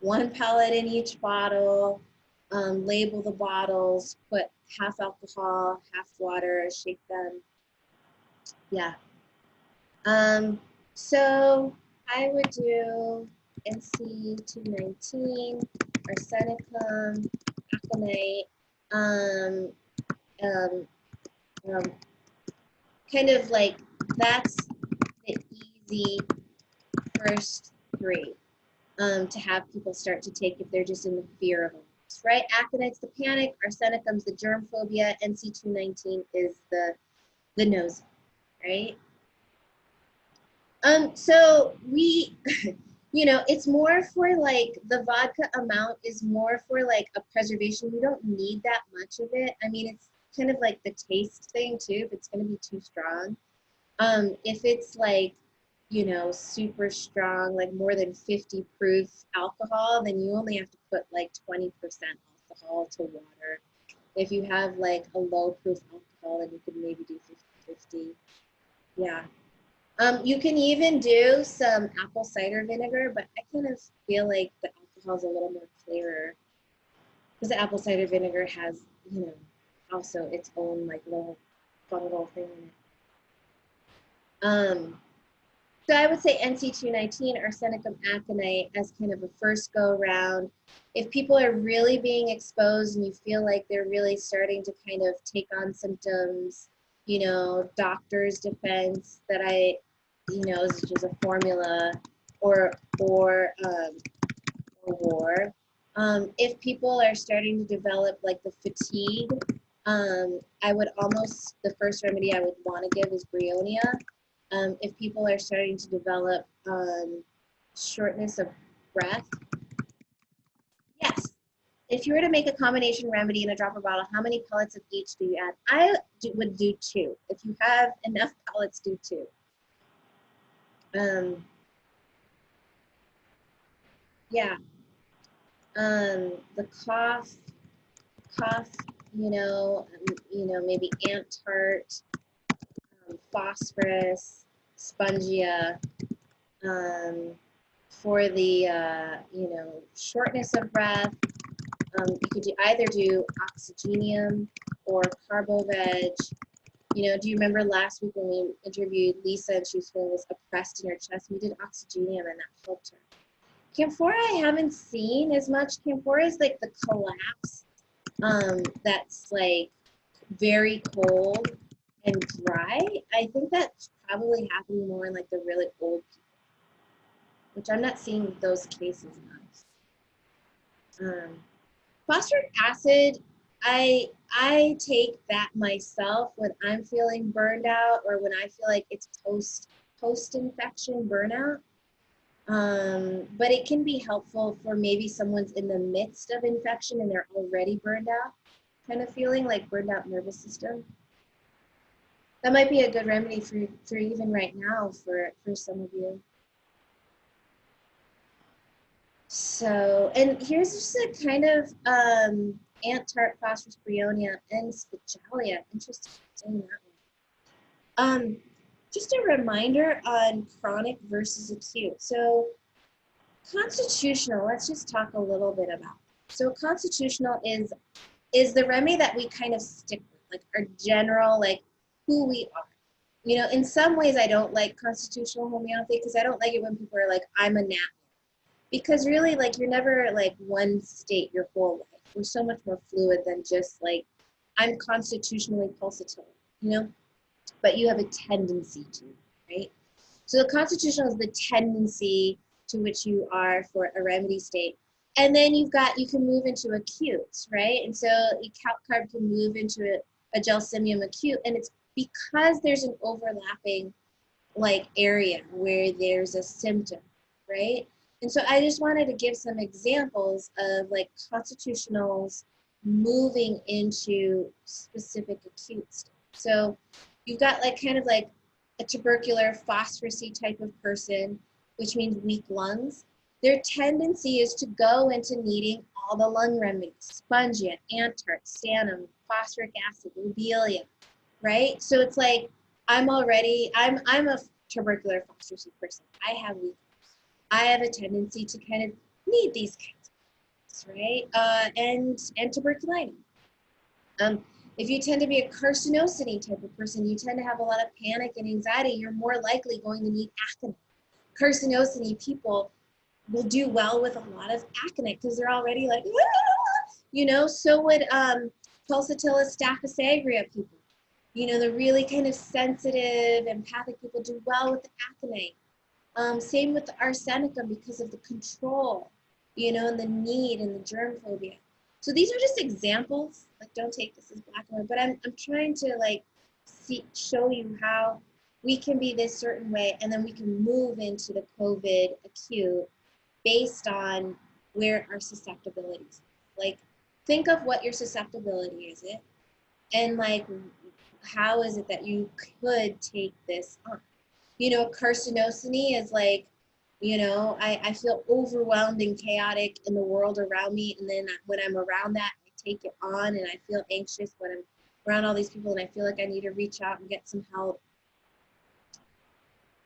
1 pellet in each bottle, label the bottles, put half alcohol, half water, shake them. Yeah. So I would do NC219, arsenicum, aconite, kind of like that's the easy first 3 to have people start to take if they're just in the fear of illness, right? Aconite's the panic, arsenicum's the germ phobia, NC219 is the nose, right? So we, you know, it's more for like, the vodka amount is more for like a preservation. You don't need that much of it. I mean, it's kind of like the taste thing too, if it's going to be too strong. If it's like, you know, super strong, like more than 50 proof alcohol, then you only have to put like 20% alcohol to water. If you have like a low proof alcohol, then you could maybe do 50-50. Yeah. You can even do some apple cider vinegar, but I kind of feel like the alcohol is a little more clearer because the apple cider vinegar has, you know, also its own like little fun little thing in it. So I would say NC219, arsenicum, aconite as kind of a first go around. If people are really being exposed and you feel like they're really starting to kind of take on symptoms, you know, Doctor's Defense that you know, is just a formula, or War. If people are starting to develop like the fatigue, I would almost, the first remedy I would want to give is Brionia. If people are starting to develop shortness of breath, yes. If you were to make a combination remedy in a dropper bottle, how many pellets of each do you add? I would do 2. If you have enough pellets, do 2. Yeah. The cough, cough, maybe ant tart, phosphorus, spongia. For the, shortness of breath, you could either do oxygenium or carbo-veg. Do you remember last week when we interviewed Lisa and she was feeling this oppressed in her chest? We did oxygenium and that helped her. Camphora I haven't seen as much. Camphora is like the collapse that's like very cold and dry. I think that's probably happening more in like the really old people, which I'm not seeing those cases of. Phosphoric acid, I take that myself when I'm feeling burned out or when I feel like it's post infection burnout. But it can be helpful for maybe someone's in the midst of infection and they're already burned out, kind of feeling like burned out nervous system. That might be a good remedy for even right now for some of you. So, and here's just a kind of ant tart, phosphorus, bryonia, and specialia. Interesting saying that one. Just a reminder on chronic versus acute. So, constitutional. Let's just talk a little bit about that. So, constitutional is the remedy that we kind of stick with, like our general, like who we are. In some ways, I don't like constitutional homeopathy because I don't like it when people are like, I'm a nat. Because really, like, you're never like one state your whole life. We're so much more fluid than just like, I'm constitutionally pulsatile, but you have a tendency to, right? So the constitutional is the tendency to which you are for a remedy state. And then you can move into acute, right? And so a calc carb can move into a gelsemium acute, and it's because there's an overlapping like area where there's a symptom, right? And so I just wanted to give some examples of like constitutionals moving into specific acute states. So you've got like kind of like a tubercular phosphorusy type of person, which means weak lungs. Their tendency is to go into needing all the lung remedies, spongia, ant tart, sanum, phosphoric acid, lobelia, right? So it's like I'm a tubercular phosphorusy person. I have weak. I have a tendency to kind of need these kinds of things, right? And tuberculitis. If you tend to be a carcinosity type of person, you tend to have a lot of panic and anxiety, you're more likely going to need aconite. Carcinosity people will do well with a lot of aconite because they're already like, so would pulsatilla staphysagria people. The really kind of sensitive, empathic people do well with the aconite. Same with the arsenicum because of the control, and the need and the germ phobia. So these are just examples. Like, don't take this as black and white, but I'm trying to like show you how we can be this certain way, and then we can move into the COVID acute based on where our susceptibilities. Like, think of what your susceptibility is, and like, how is it that you could take this on? Carcinosity is like, I feel overwhelmed and chaotic in the world around me. And then when I'm around that, I take it on and I feel anxious when I'm around all these people and I feel like I need to reach out and get some help.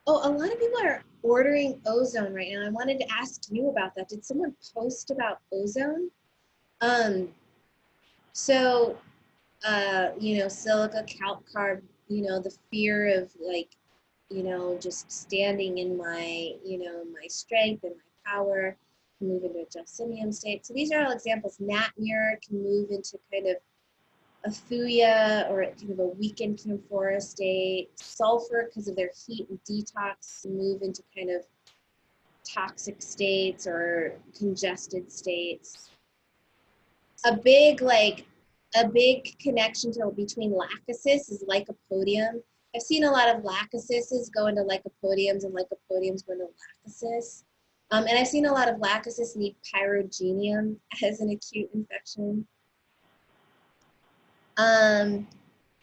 Oh, a lot of people are ordering ozone right now. I wanted to ask you about that. Did someone post about ozone? Silica, calc carb, the fear of like, just standing in my, my strength and my power can move into a gelsemium state. So these are all examples. Natmur can move into kind of a thuya or kind of a weakened camphora state. Sulfur, because of their heat and detox, can move into kind of toxic states or congested states. A big connection between lachesis is lycopodium. I've seen a lot of lachesis go into lycopodiums and lycopodiums go into lachesis. And I've seen a lot of lachesis need pyrogenium as an acute infection.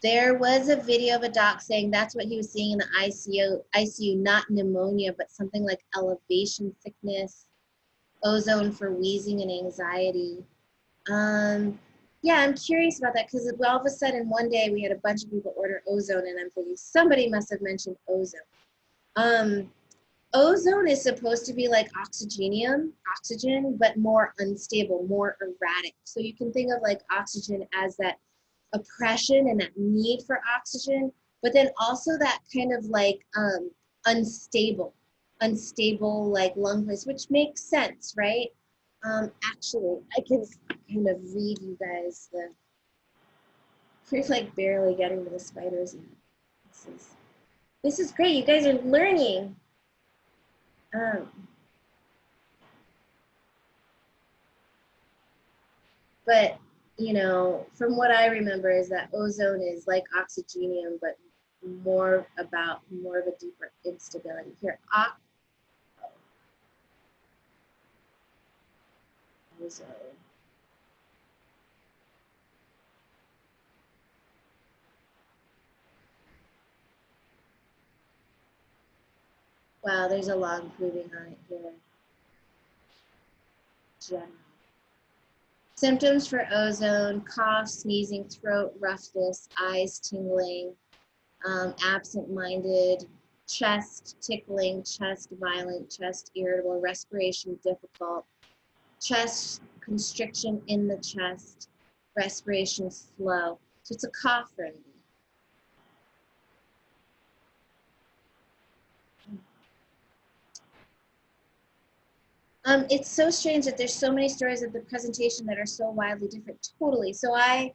There was a video of a doc saying that's what he was seeing in the ICU, not pneumonia, but something like elevation sickness, ozone for wheezing and anxiety. Yeah, I'm curious about that because all of a sudden one day we had a bunch of people order ozone, and I'm thinking somebody must have mentioned ozone. Um, Ozone is supposed to be like oxygen, but more unstable, more erratic. So you can think of like oxygen as that oppression and that need for oxygen, but then also that kind of like unstable, unstable like lung place, which makes sense, right? Actually, I can kind of read you guys the. We're like barely getting to the spiders yet. This is great. You guys are learning. Um, but from what I remember is that ozone is like oxygenium, but more of a deeper instability. Here, ozone. Wow, there's a long proving on it here. General. Symptoms for ozone: cough, sneezing, throat roughness, eyes tingling, absent-minded, chest tickling, chest violent, chest irritable, respiration difficult, chest constriction in the chest, respiration slow. So it's a cough remedy. It's so strange that there's so many stories of the presentation that are so wildly different. Totally. So I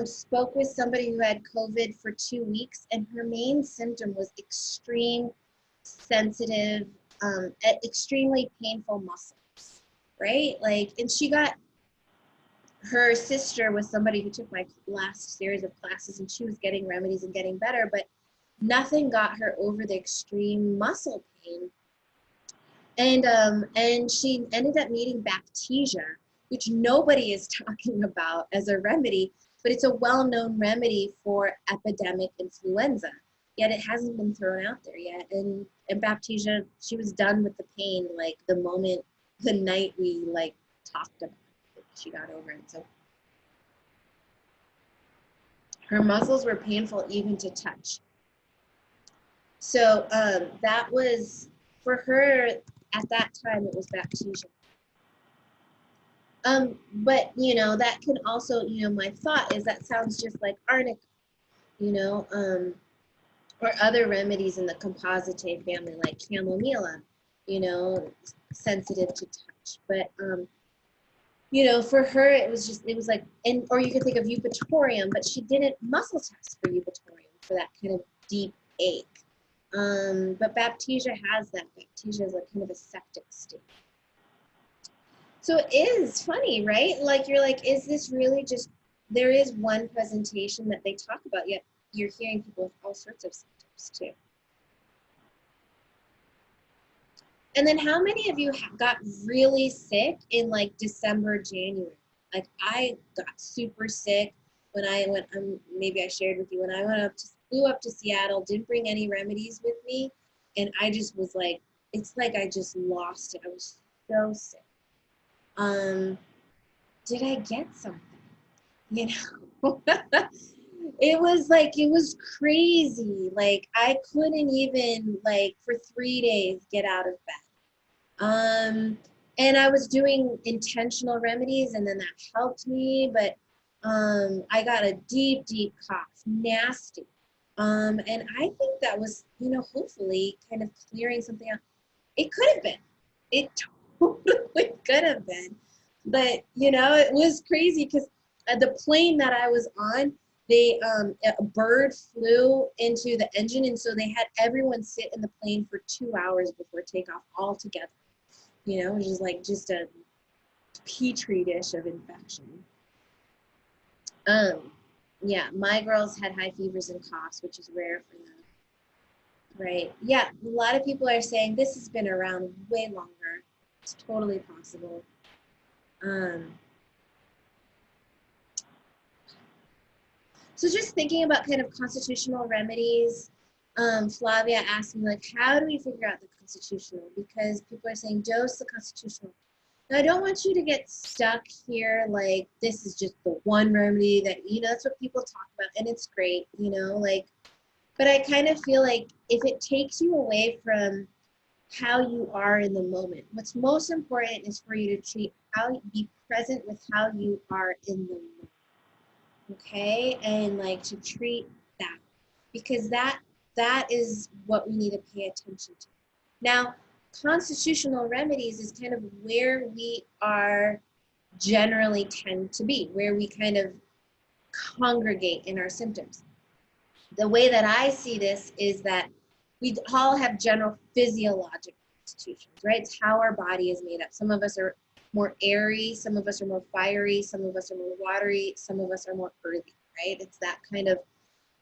spoke with somebody who had COVID for 2 weeks, and her main symptom was extreme sensitive, extremely painful muscles, right? Like, and she got, her sister was somebody who took my last series of classes, and she was getting remedies and getting better, but nothing got her over the extreme muscle pain. And she ended up needing Bactesia, which nobody is talking about as a remedy, but it's a well-known remedy for epidemic influenza. Yet it hasn't been thrown out there yet. And Bactesia, she was done with the pain like the night we like talked about it. She got over it. So her muscles were painful even to touch. So that was, for her, at that time, it was Bactesia. But that can also, my thought is that sounds just like arnica, you know, um, or other remedies in the compositae family like chamomilla, sensitive to touch. But for her it was like, and or you could think of eupatorium, but she didn't muscle test for eupatorium for that kind of deep ache. But Baptisia has that. Baptisia is like kind of a septic state. So it is funny, right? Like you're like, is this really just, there is one presentation that they talk about, yet you're hearing people with all sorts of symptoms too. And then how many of you got really sick in like December, January? Like I got super sick when I went, maybe I shared with you, when I flew up to Seattle, didn't bring any remedies with me. And I just was like, it's like I just lost it. I was so sick. Did I get something? It was like, it was crazy. Like I couldn't even like for 3 days get out of bed. And I was doing intentional remedies, and then that helped me, but I got a deep, deep cough, nasty. And I think that was, hopefully kind of clearing something out. It could have been. It totally could have been. But, it was crazy because the plane that I was on, a bird flew into the engine, and so they had everyone sit in the plane for 2 hours before takeoff all together, which is like just a petri dish of infection. Yeah, my girls had high fevers and coughs, which is rare for them. Right. Yeah, a lot of people are saying this has been around way longer. It's totally possible. So just thinking about kind of constitutional remedies, Flavia asked me, like, how do we figure out the constitutional? Because people are saying dose the constitutional. Now, I don't want you to get stuck here like this is just the one remedy that, that's what people talk about, and it's great, like, but I kind of feel like if it takes you away from how you are in the moment, what's most important is for you to be present with how you are in the moment, okay? And like to treat that, because that is what we need to pay attention to. Now, constitutional remedies is kind of where we are generally tend to be, where we kind of congregate in our symptoms. The way that I see this is that we all have general physiological constitutions, right? It's how our body is made up. Some of us are more airy, some of us are more fiery, some of us are more watery, some of us are more earthy, right? It's that kind of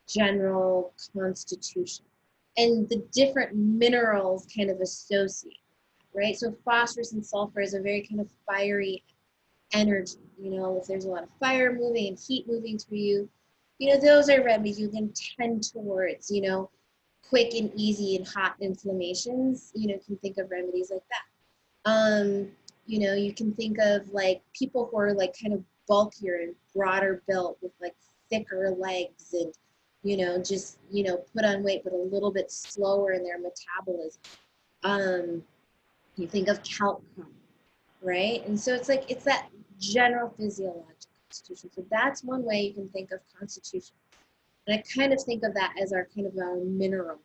general constitution. And the different minerals kind of associate, right? So phosphorus and sulfur is a very kind of fiery energy. If there's a lot of fire moving and heat moving through you, those are remedies you can tend towards, quick and easy and hot inflammations. You can think of remedies like that. You can think of like people who are like kind of bulkier and broader built with like thicker legs and, just, put on weight, but a little bit slower in their metabolism. You think of calcium, right? And so it's like, it's that general physiological constitution. So that's one way you can think of constitution. And I kind of think of that as our kind of our mineral.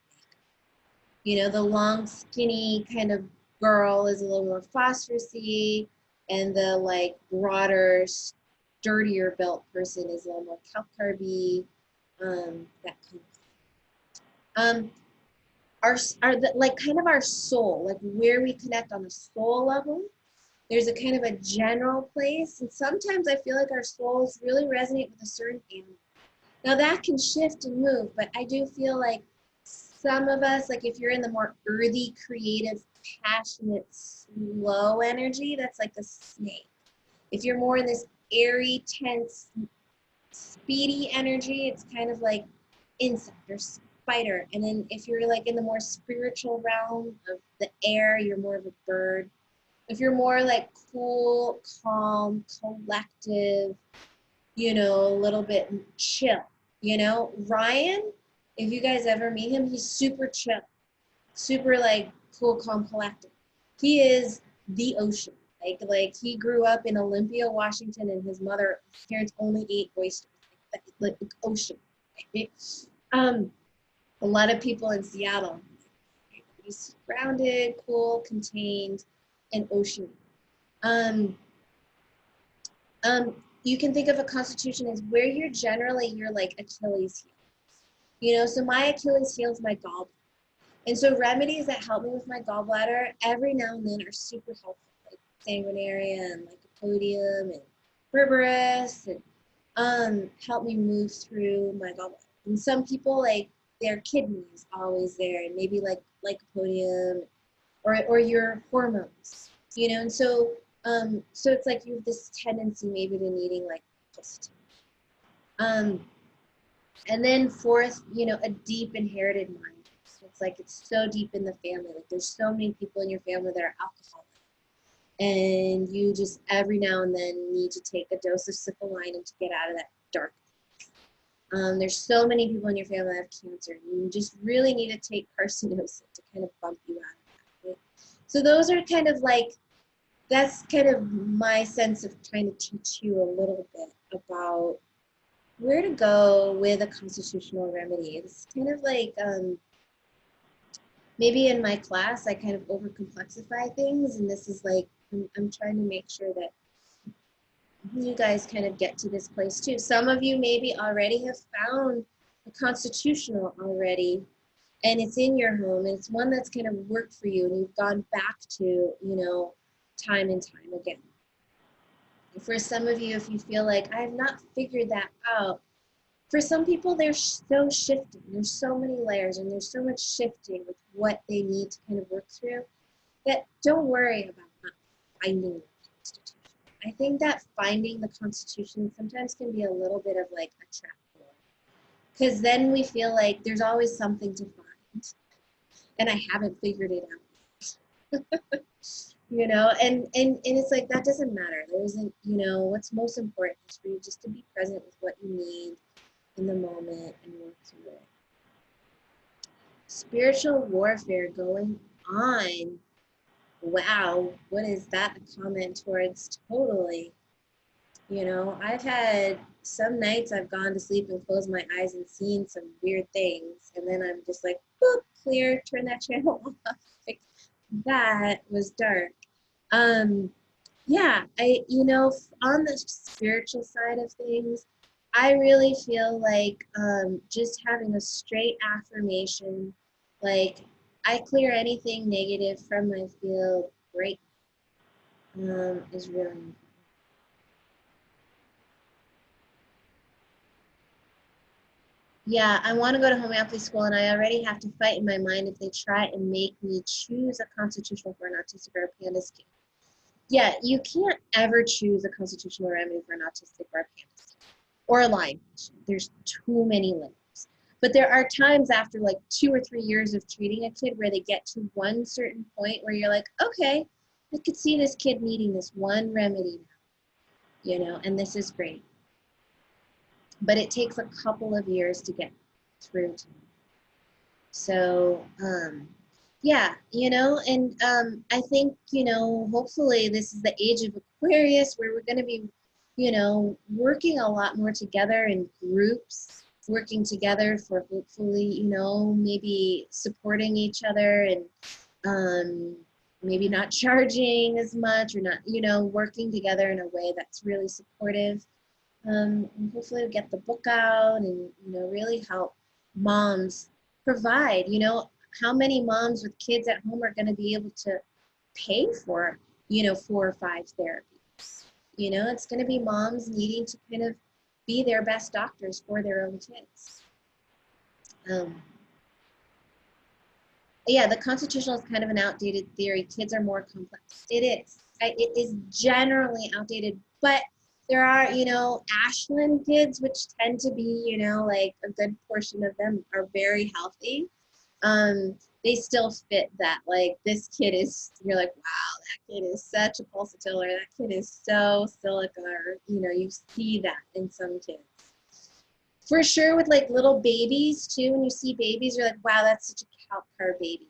The long, skinny kind of girl is a little more phosphorusy, and the like broader, sturdier built person is a little more calcarby, that kind of thing. Like kind of our soul, like where we connect on a soul level. There's a kind of a general place, and sometimes I feel like our souls really resonate with a certain animal. Now that can shift and move, but I do feel like some of us, like if you're in the more earthy, creative, passionate, slow energy, that's like the snake. If you're more in this airy, tense, speedy energy, it's kind of like insect or spider. And then if you're like in the more spiritual realm of the air, you're more of a bird. If you're more like cool, calm, collective, a little bit chill, Ryan, if you guys ever meet him, he's super chill, super like cool, calm, collective. He is the ocean. Like he grew up in Olympia, Washington, and his parents only ate oysters, like ocean. Right? A lot of people in Seattle, he's grounded, cool, contained, and ocean. You can think of a constitution as where you're like Achilles heel. So my Achilles heel is my gallbladder. And so remedies that help me with my gallbladder every now and then are super helpful, like sanguinaria and lycopodium and berberis, and help me move through my gallbladder. And some people, like, their kidneys always there, and maybe like lycopodium or your hormones, and so it's like you have this tendency maybe to needing like pulsatile. And then fourth, a deep inherited mind. So it's like it's so deep in the family. Like there's so many people in your family that are alcoholic, and you just every now and then need to take a dose of syphiline to get out of that dark. There's so many people in your family that have cancer, and you just really need to take carcinosin to kind of bump you out of that. Right? So those are kind of like, that's kind of my sense of trying to teach you a little bit about where to go with a constitutional remedy. It's kind of like, maybe in my class, I kind of overcomplexify things, and this is like, I'm trying to make sure that you guys kind of get to this place too. Some of you maybe already have found a constitutional already, and it's in your home, and it's one that's kind of worked for you, and you've gone back to, time and time again. For some of you, if you feel like I have not figured that out, for some people, they're so shifting. There's so many layers, and there's so much shifting with what they need to kind of work through, that don't worry about not finding the Constitution. I think that finding the Constitution sometimes can be a little bit of like a trap door, because then we feel like there's always something to find, and I haven't figured it out. you know, and it's like that doesn't matter. There isn't, you know, what's most important is for you just to be present with what you need in the moment and work through it. Spiritual warfare going on. Wow, what is that a comment towards? Totally. You know, I've had some nights I've gone to sleep and closed my eyes and seen some weird things, and then I'm just like, boop, clear, turn that channel off. Like, that was dark. Um, yeah, you know, on the spiritual side of things, I really feel like just having a straight affirmation, like I clear anything negative from my field, right, is really important. Yeah, I want to go to homeopathy school, and I already have to fight in my mind if they try and make me choose a constitutional for an autistic or a pandas kid. Yeah, you can't ever choose a constitutional remedy for an autistic or a pandas kid or a Lyme patient. There's too many layers. But there are times after like 2 or 3 years of treating a kid where they get to one certain point where you're like, okay, I could see this kid needing this one remedy now, you know, and this is great. But it takes a couple of years to get through to me. So, yeah, you know, and I think, you know, hopefully this is the age of Aquarius where we're going to be, you know, working a lot more together in groups, working together for hopefully, you know, maybe supporting each other and um, maybe not charging as much or not, you know, working together in a way that's really supportive. And hopefully we'll get the book out and, you know, really help moms provide, you know, how many moms with kids at home are going to be able to pay for, you know, 4 or 5 therapies. You know, it's going to be moms needing to kind of be their best doctors for their own kids. Um, yeah, the constitutional is kind of an outdated theory. Kids are more complex. It is. It is generally outdated, but there are, you know, Ashland kids, which tend to be, you know, like a good portion of them are very healthy. They still fit that. Like this kid is, you're like, wow, that kid is such a pulsatiller. That kid is so silica. Or, you know, you see that in some kids. For sure with like little babies too, when you see babies, you're like, wow, that's such a cow car baby.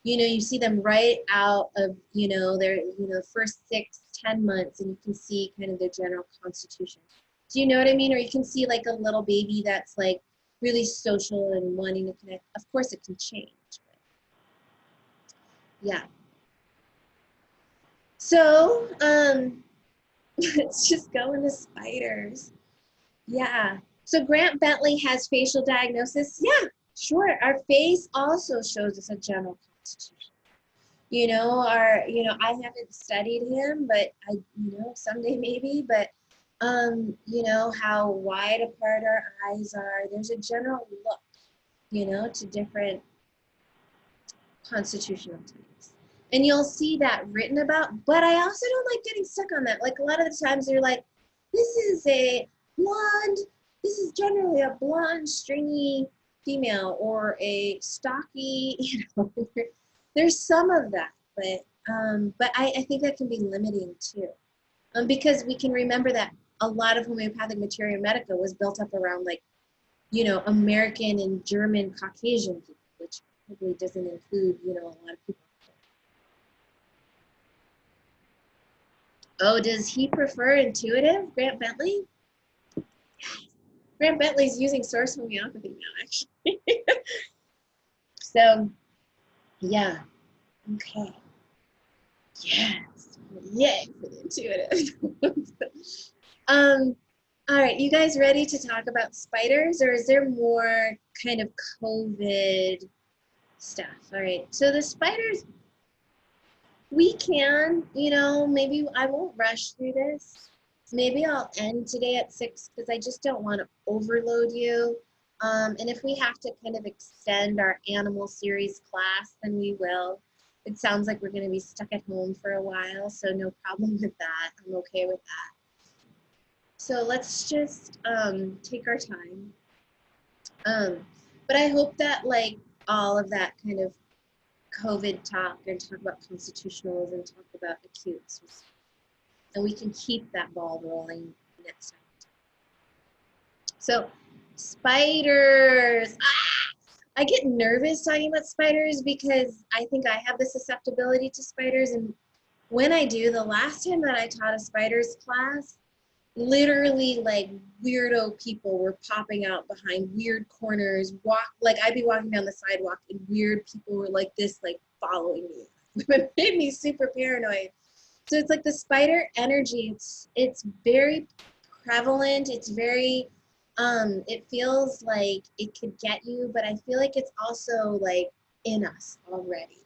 You know, you see them right out of, you know, their, you know, first 6, 10 months, and you can see kind of their general constitution. Do you know what I mean? Or you can see like a little baby that's like really social and wanting to connect. Of course it can change. But yeah. So, let's just go into spiders. Yeah. So Grant Bentley has facial diagnosis. Yeah, sure. Our face also shows us a general constitution. You know, I haven't studied him, but I, you know, someday maybe, but you know, how wide apart our eyes are. There's a general look, you know, to different constitutional types. And you'll see that written about, but I also don't like getting stuck on that. Like a lot of the times you're like, this is a blonde, this is generally a blonde, stringy female or a stocky, you know, there's some of that, but I think that can be limiting too. Because we can remember that a lot of homeopathic materia medica was built up around like, you know, American and German Caucasian people, which probably doesn't include, you know, a lot of people. Oh, does he prefer intuitive, Grant Bentley? Grant Bentley's using source homeopathy now, actually. So, yeah, okay. Yes, yay for the intuitive. All right, you guys ready to talk about spiders, or is there more kind of COVID stuff? All right, so the spiders, we can, you know, maybe I won't rush through this. Maybe I'll end today at 6 because I just don't want to overload you. And if we have to kind of extend our animal series class, then we will. It sounds like we're going to be stuck at home for a while, so no problem with that. I'm okay with that. So let's just take our time. But I hope that like all of that kind of COVID talk and talk about constitutionals and talk about acutes. And we can keep that ball rolling next time. So spiders. I get nervous talking about spiders because I think I have the susceptibility to spiders. And when I do, the last time that I taught a spiders class, literally like weirdo people were popping out behind weird corners, like I'd be walking down the sidewalk and weird people were like this, like following me. It made me super paranoid. So it's like the spider energy, it's very prevalent. It's very it feels like it could get you, but I feel like it's also like in us already.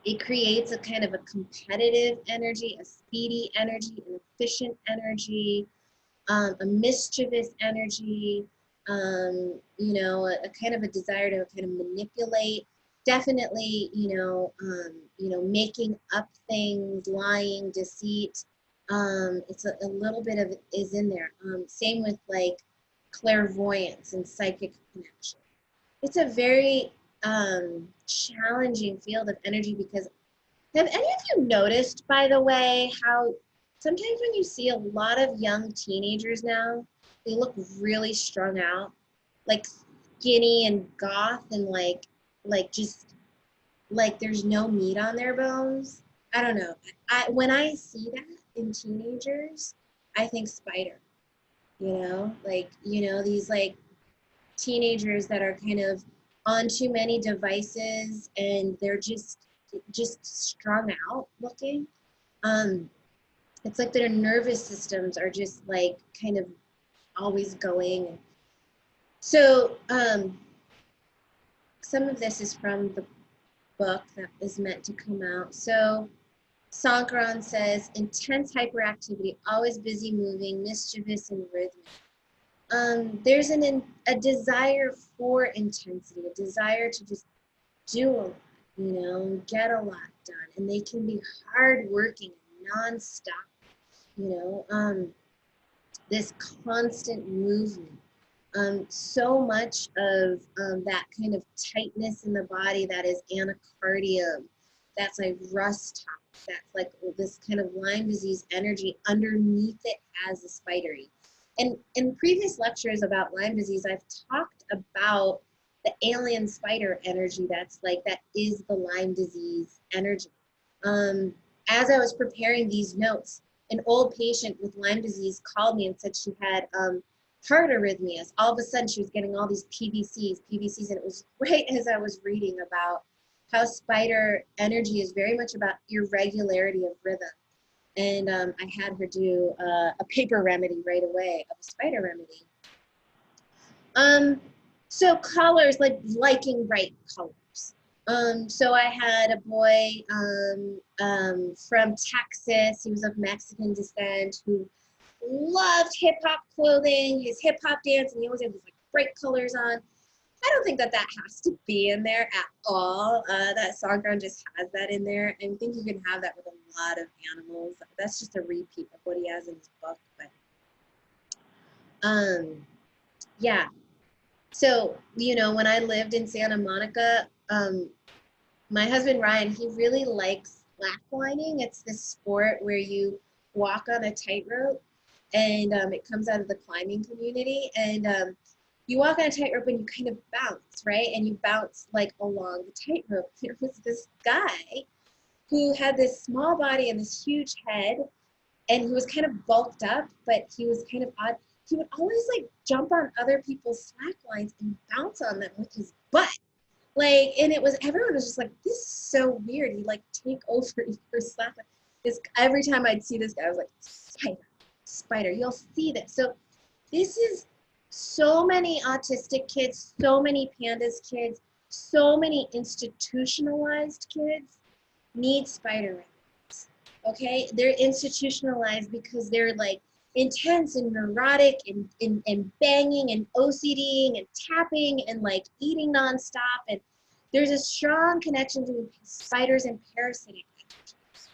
It creates a kind of a competitive energy, a speedy energy, an efficient energy, a mischievous energy, you know, a kind of a desire to kind of manipulate. Definitely, making up things, lying, deceit. It's a little bit of it is in there. Same with like clairvoyance and psychic connection. It's a very challenging field of energy because have any of you noticed, by the way, how sometimes when you see a lot of young teenagers now, they look really strung out, like skinny and goth and like just like there's no meat on their bones. I don't know. When I see that in teenagers, I think spider, these like teenagers that are kind of on too many devices and they're just strung out looking. It's like their nervous systems are just like kind of always going. So some of this is from the book that is meant to come out. So Sankran says, intense hyperactivity, always busy moving, mischievous and rhythmic. There's a desire for intensity, a desire to just do a lot, get a lot done. And they can be hardworking, nonstop, this constant movement. So much of that kind of tightness in the body that is anacardium, that's like rust top, that's like this kind of Lyme disease energy. Underneath it has the spidery. And in previous lectures about Lyme disease, I've talked about the alien spider energy that is the Lyme disease energy. As I was preparing these notes, an old patient with Lyme disease called me and said she had heart arrhythmias. All of a sudden, she was getting all these PVCs, and it was right as I was reading about how spider energy is very much about irregularity of rhythm. And I had her do a paper remedy right away of a spider remedy. So colors, like liking bright colors. So I had a boy from Texas, he was of Mexican descent, who loved hip hop clothing, his hip hop dance, and he always had these like bright colors on. I don't think that has to be in there at all. That Songkran just has that in there. I think you can have that with a lot of animals. That's just a repeat of what he has in his book. But yeah. So, when I lived in Santa Monica, my husband Ryan, he really likes slacklining. It's this sport where you walk on a tightrope, and it comes out of the climbing community. And you walk on a tightrope and you kind of bounce, right? And you bounce like along the tightrope. There was this guy who had this small body and this huge head, and he was kind of bulked up, but he was kind of odd. He would always like jump on other people's slack lines and bounce on them with his butt. Like, and everyone was just like, this is so weird. He like take over your slack line. Every time I'd see this guy, I was like, spider, you'll see this. So this is so many autistic kids, so many pandas kids, so many institutionalized kids need spider remedies. Okay, they're institutionalized because they're like intense and neurotic and banging and OCDing and tapping and like eating nonstop. And there's a strong connection between spiders and parasitic energies,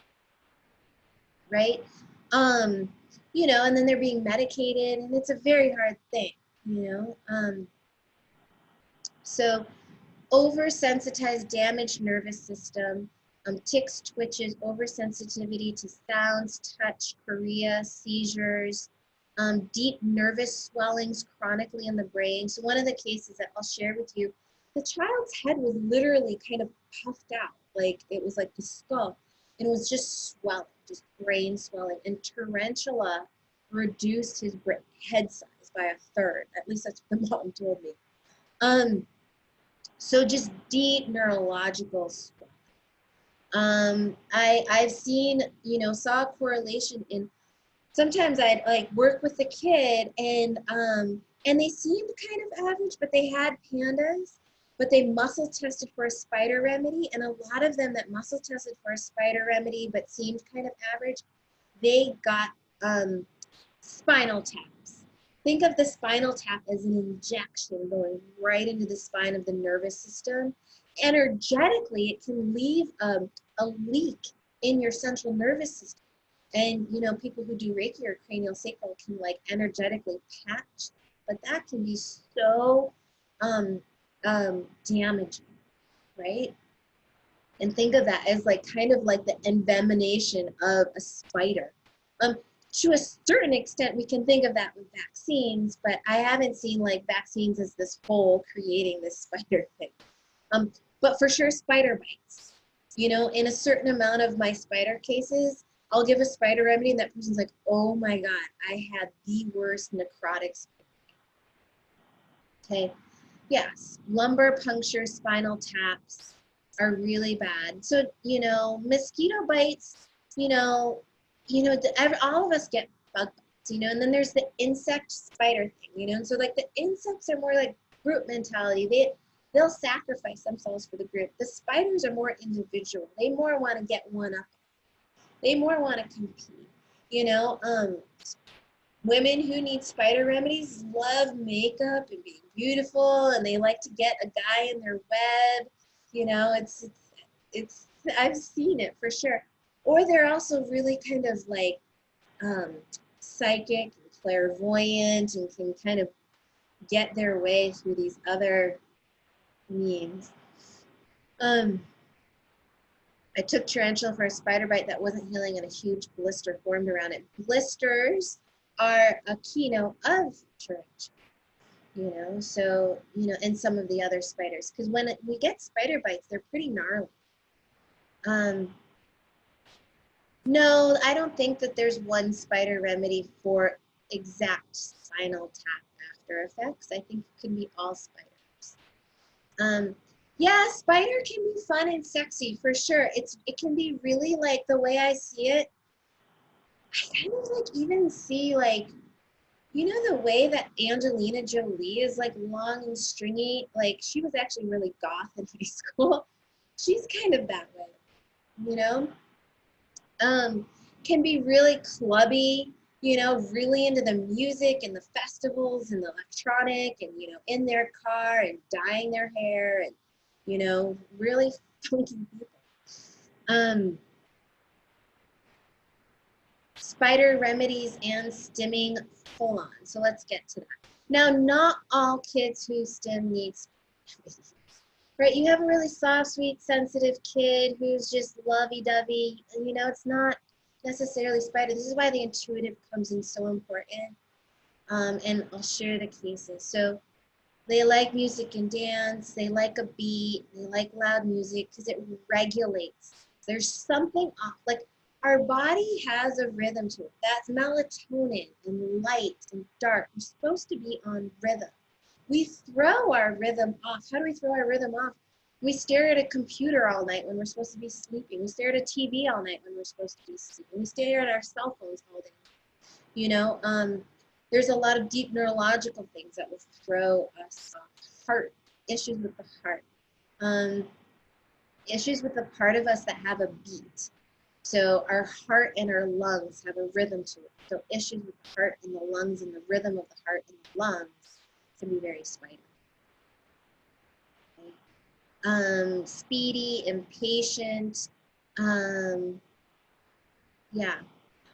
right? And then they're being medicated, and it's a very hard thing, So oversensitized, damaged nervous system, tics, twitches, oversensitivity to sounds, touch, chorea, seizures, deep nervous swellings chronically in the brain. So one of the cases that I'll share with you, the child's head was literally kind of puffed out, like it was like the skull, and it was just swelling, just brain swelling. And tarantula reduced his head size by a third. At least that's what the mom told me. So just deep neurological stuff. I've seen, saw a correlation in, sometimes I'd like work with the kid and they seemed kind of average, but they had pandas, but they muscle tested for a spider remedy. And a lot of them that muscle tested for a spider remedy, but seemed kind of average, they got spinal taps. Think of the spinal tap as an injection going right into the spine of the nervous system. Energetically, it can leave a leak in your central nervous system. And, people who do Reiki or cranial sacral can like energetically patch, but that can be so damaging, right? And think of that as like kind of like the envenomation of a spider. To a certain extent, we can think of that with vaccines, but I haven't seen like vaccines as this whole creating this spider thing. But for sure, spider bites. In a certain amount of my spider cases, I'll give a spider remedy and that person's like, oh my God, I had the worst necrotic spider. Okay, yes, lumbar puncture, spinal taps are really bad. So, mosquito bites, all of us get bug bites, and then there's the insect spider thing, and so like the insects are more like group mentality. They'll sacrifice themselves for the group. The spiders are more individual. They more want to get one up. They more want to compete. Women who need spider remedies love makeup and being beautiful, and they like to get a guy in their web. It's I've seen it for sure. Or they're also really kind of like psychic and clairvoyant and can kind of get their way through these other means. I took tarantula for a spider bite that wasn't healing and a huge blister formed around it. Blisters are a keynote of tarantula, so, and some of the other spiders. Because when we get spider bites, they're pretty gnarly. No, I don't think that there's one spider remedy for exact spinal tap after effects. I think it can be all spiders. Yeah, spider can be fun and sexy for sure. It can be really like the way I see it. I kind of like even see like, the way that Angelina Jolie is like long and stringy. Like she was actually really goth in high school. She's kind of that way, Can be really clubby, really into the music and the festivals and the electronic and, in their car and dyeing their hair and, really funky people. Spider remedies and stimming full on. So let's get to that. Now, not all kids who stim need remedies, right? You have a really soft, sweet, sensitive kid who's just lovey-dovey, and it's not necessarily spider. This is why the intuitive comes in so important. And I'll share the cases. So they like music and dance. They like a beat. They like loud music because it regulates. There's something off. Like our body has a rhythm to it. That's melatonin and light and dark. We're supposed to be on rhythm. We throw our rhythm off. How do we throw our rhythm off? We stare at a computer all night when we're supposed to be sleeping. We stare at a TV all night when we're supposed to be sleeping. We stare at our cell phones all day. There's a lot of deep neurological things that will throw us off. Heart issues with the heart. Issues with the part of us that have a beat. So our heart and our lungs have a rhythm to it. So issues with the heart and the lungs and the rhythm of the heart and the lungs can be very spider. Okay. Speedy, impatient. Yeah.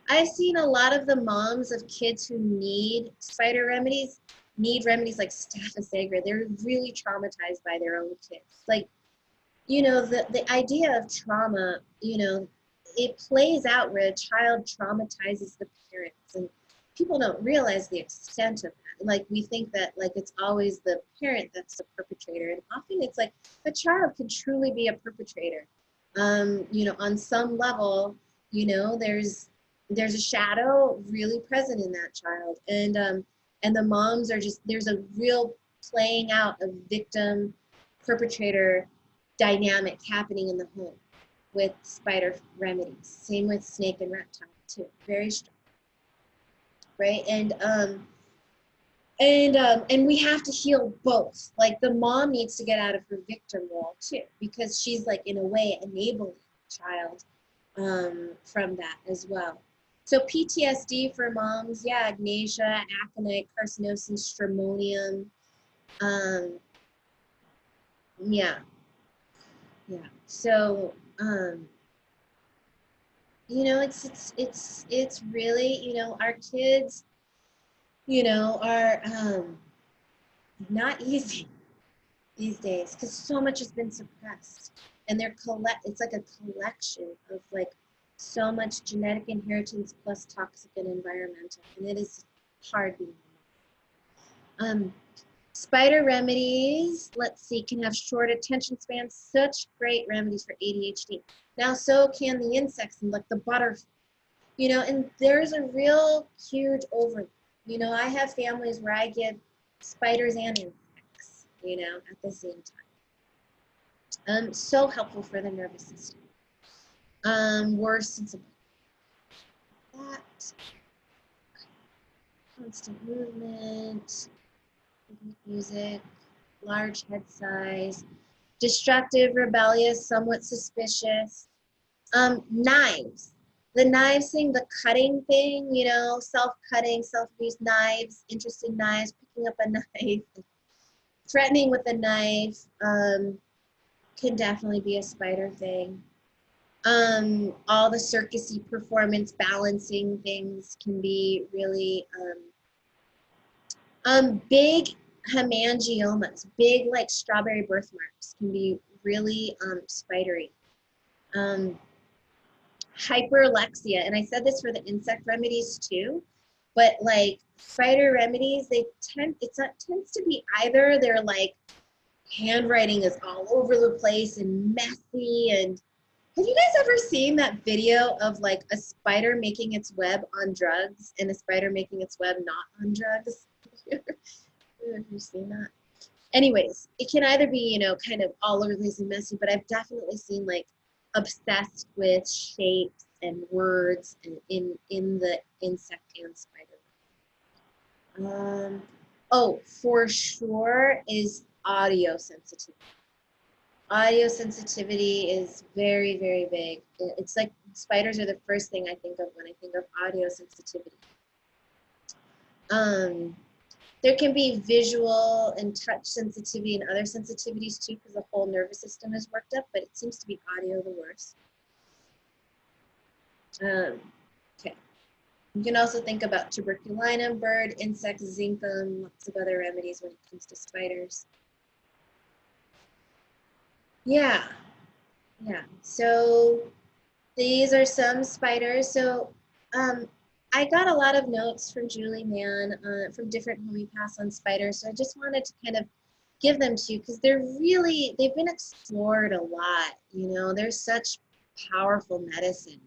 I've seen a lot of the moms of kids who need spider remedies need remedies like Staphylococcus aureus. They're really traumatized by their own kids. Like, you know, the idea of trauma, you know, it plays out where a child traumatizes the parents, and people don't realize the extent of that. Like, we think that like it's always the parent that's the perpetrator, and often it's like a child can truly be a perpetrator. You know, on some level, you know, there's a shadow really present in that child, and the moms are just, there's a real playing out of victim perpetrator dynamic happening in the home with spider remedies. Same with snake and reptile too. Very strong, right? And we have to heal both. Like the mom needs to get out of her victim role too, because she's like in a way enabling the child from that as well. So PTSD for moms, yeah, agnasia, aconite, carcinosis, stramonium, yeah, yeah. So you know, it's really, you know, our kids, you know, are not easy these days because so much has been suppressed, and it's like a collection of like so much genetic inheritance plus toxic and environmental, and it is hard being a mom. Spider remedies, let's see, can have short attention spans, such great remedies for ADHD. Now so can the insects and like the butterfly. You know, and there's a real huge overlap. You know, I have families where I give spiders and insects, you know, at the same time. So helpful for the nervous system. Worse and something like that. Constant movement, music, large head size, destructive, rebellious, somewhat suspicious. Knives. The knives thing, the cutting thing, you know, self-cutting, self-abuse, knives, interest in knives, picking up a knife, threatening with a knife, can definitely be a spider thing. All the circusy performance balancing things can be really, big hemangiomas, big like strawberry birthmarks can be really spidery. Hyperalexia, and I said this for the insect remedies too, but like spider remedies, tends to be either they're like handwriting is all over the place and messy. And have you guys ever seen that video of like a spider making its web on drugs and a spider making its web not on drugs? Have you seen that? Anyways, it can either be, you know, kind of all over the place and messy, but I've definitely seen like obsessed with shapes and words and in the insect and spider. Oh, for sure is audio sensitivity. Audio sensitivity is very, very big. It's like spiders are the first thing I think of when I think of audio sensitivity. There can be visual and touch sensitivity and other sensitivities too, because the whole nervous system is worked up, but it seems to be audio the worst. Okay. You can also think about tuberculinum, bird, insect, zinc, lots of other remedies when it comes to spiders. Yeah, yeah. So these are some spiders. So I got a lot of notes from Julie Mann from different homeopaths on spiders. So I just wanted to kind of give them to you because they've been explored a lot. You know, they're such powerful medicine.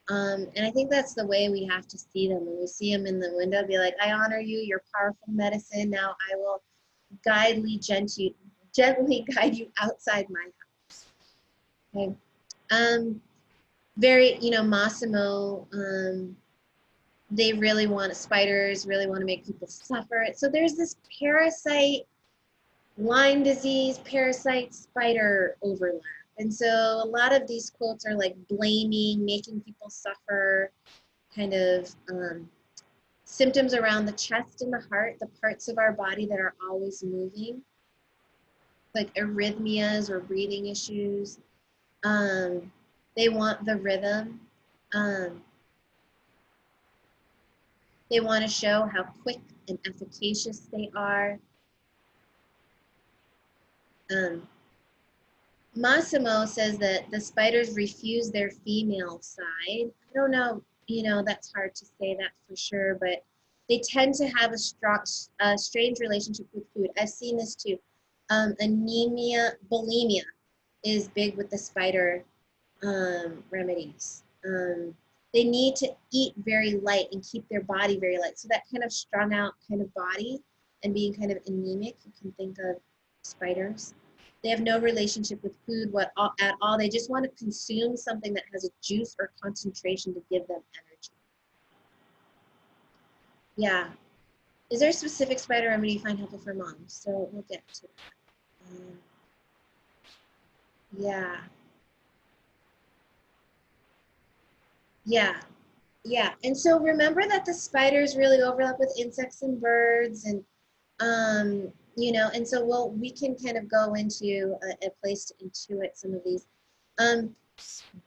And I think that's the way we have to see them. When we see them in the window, be like, I honor you, you're powerful medicine. Now I will gently guide you outside my house. Okay. Very, you know, Massimo, spiders really want to make people suffer. So there's this parasite, Lyme disease, parasite, spider overlap. And so a lot of these quotes are like blaming, making people suffer, kind of symptoms around the chest and the heart, the parts of our body that are always moving, like arrhythmias or breathing issues. They want the rhythm. They want to show how quick and efficacious they are. Um, Massimo says that the spiders refuse their female side. I don't know, that's hard to say that for sure, but they tend to have a strange relationship with food. I've seen this too. Anemia, bulimia is big with the spider remedies. They need to eat very light and keep their body very light. So that kind of strung out kind of body and being kind of anemic, you can think of spiders. They have no relationship with food at all. They just want to consume something that has a juice or concentration to give them energy. Yeah. Is there a specific spider remedy you find helpful for moms? So we'll get to that. Yeah. Yeah. Yeah. And so remember that the spiders really overlap with insects and birds and so we can kind of go into a place to intuit some of these.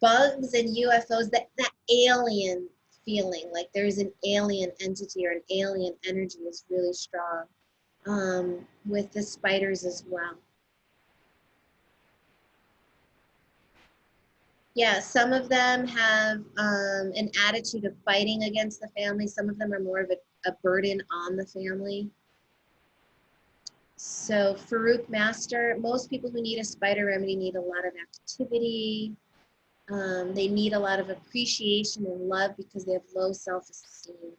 Bugs and UFOs, that alien feeling, like there's an alien entity or an alien energy is really strong with the spiders as well. Yeah, some of them have an attitude of fighting against the family. Some of them are more of a burden on the family. So Farouk Master, most people who need a spider remedy need a lot of activity. They need a lot of appreciation and love because they have low self-esteem.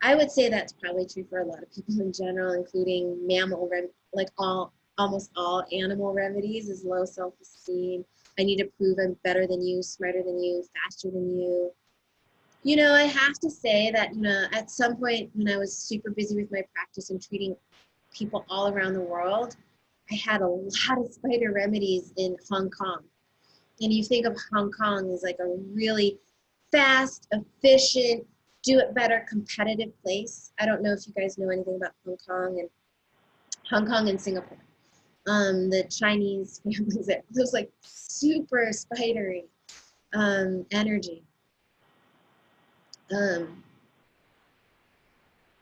I would say that's probably true for a lot of people in general, including almost all animal remedies is low self-esteem. I need to prove I'm better than you, smarter than you, faster than you. I have to say that, at some point when I was super busy with my practice and treating people all around the world, I had a lot of spider remedies in Hong Kong. And you think of Hong Kong as like a really fast, efficient, do it better, competitive place. I don't know if you guys know anything about Hong Kong and Singapore. The Chinese families there, those like super spidery energy.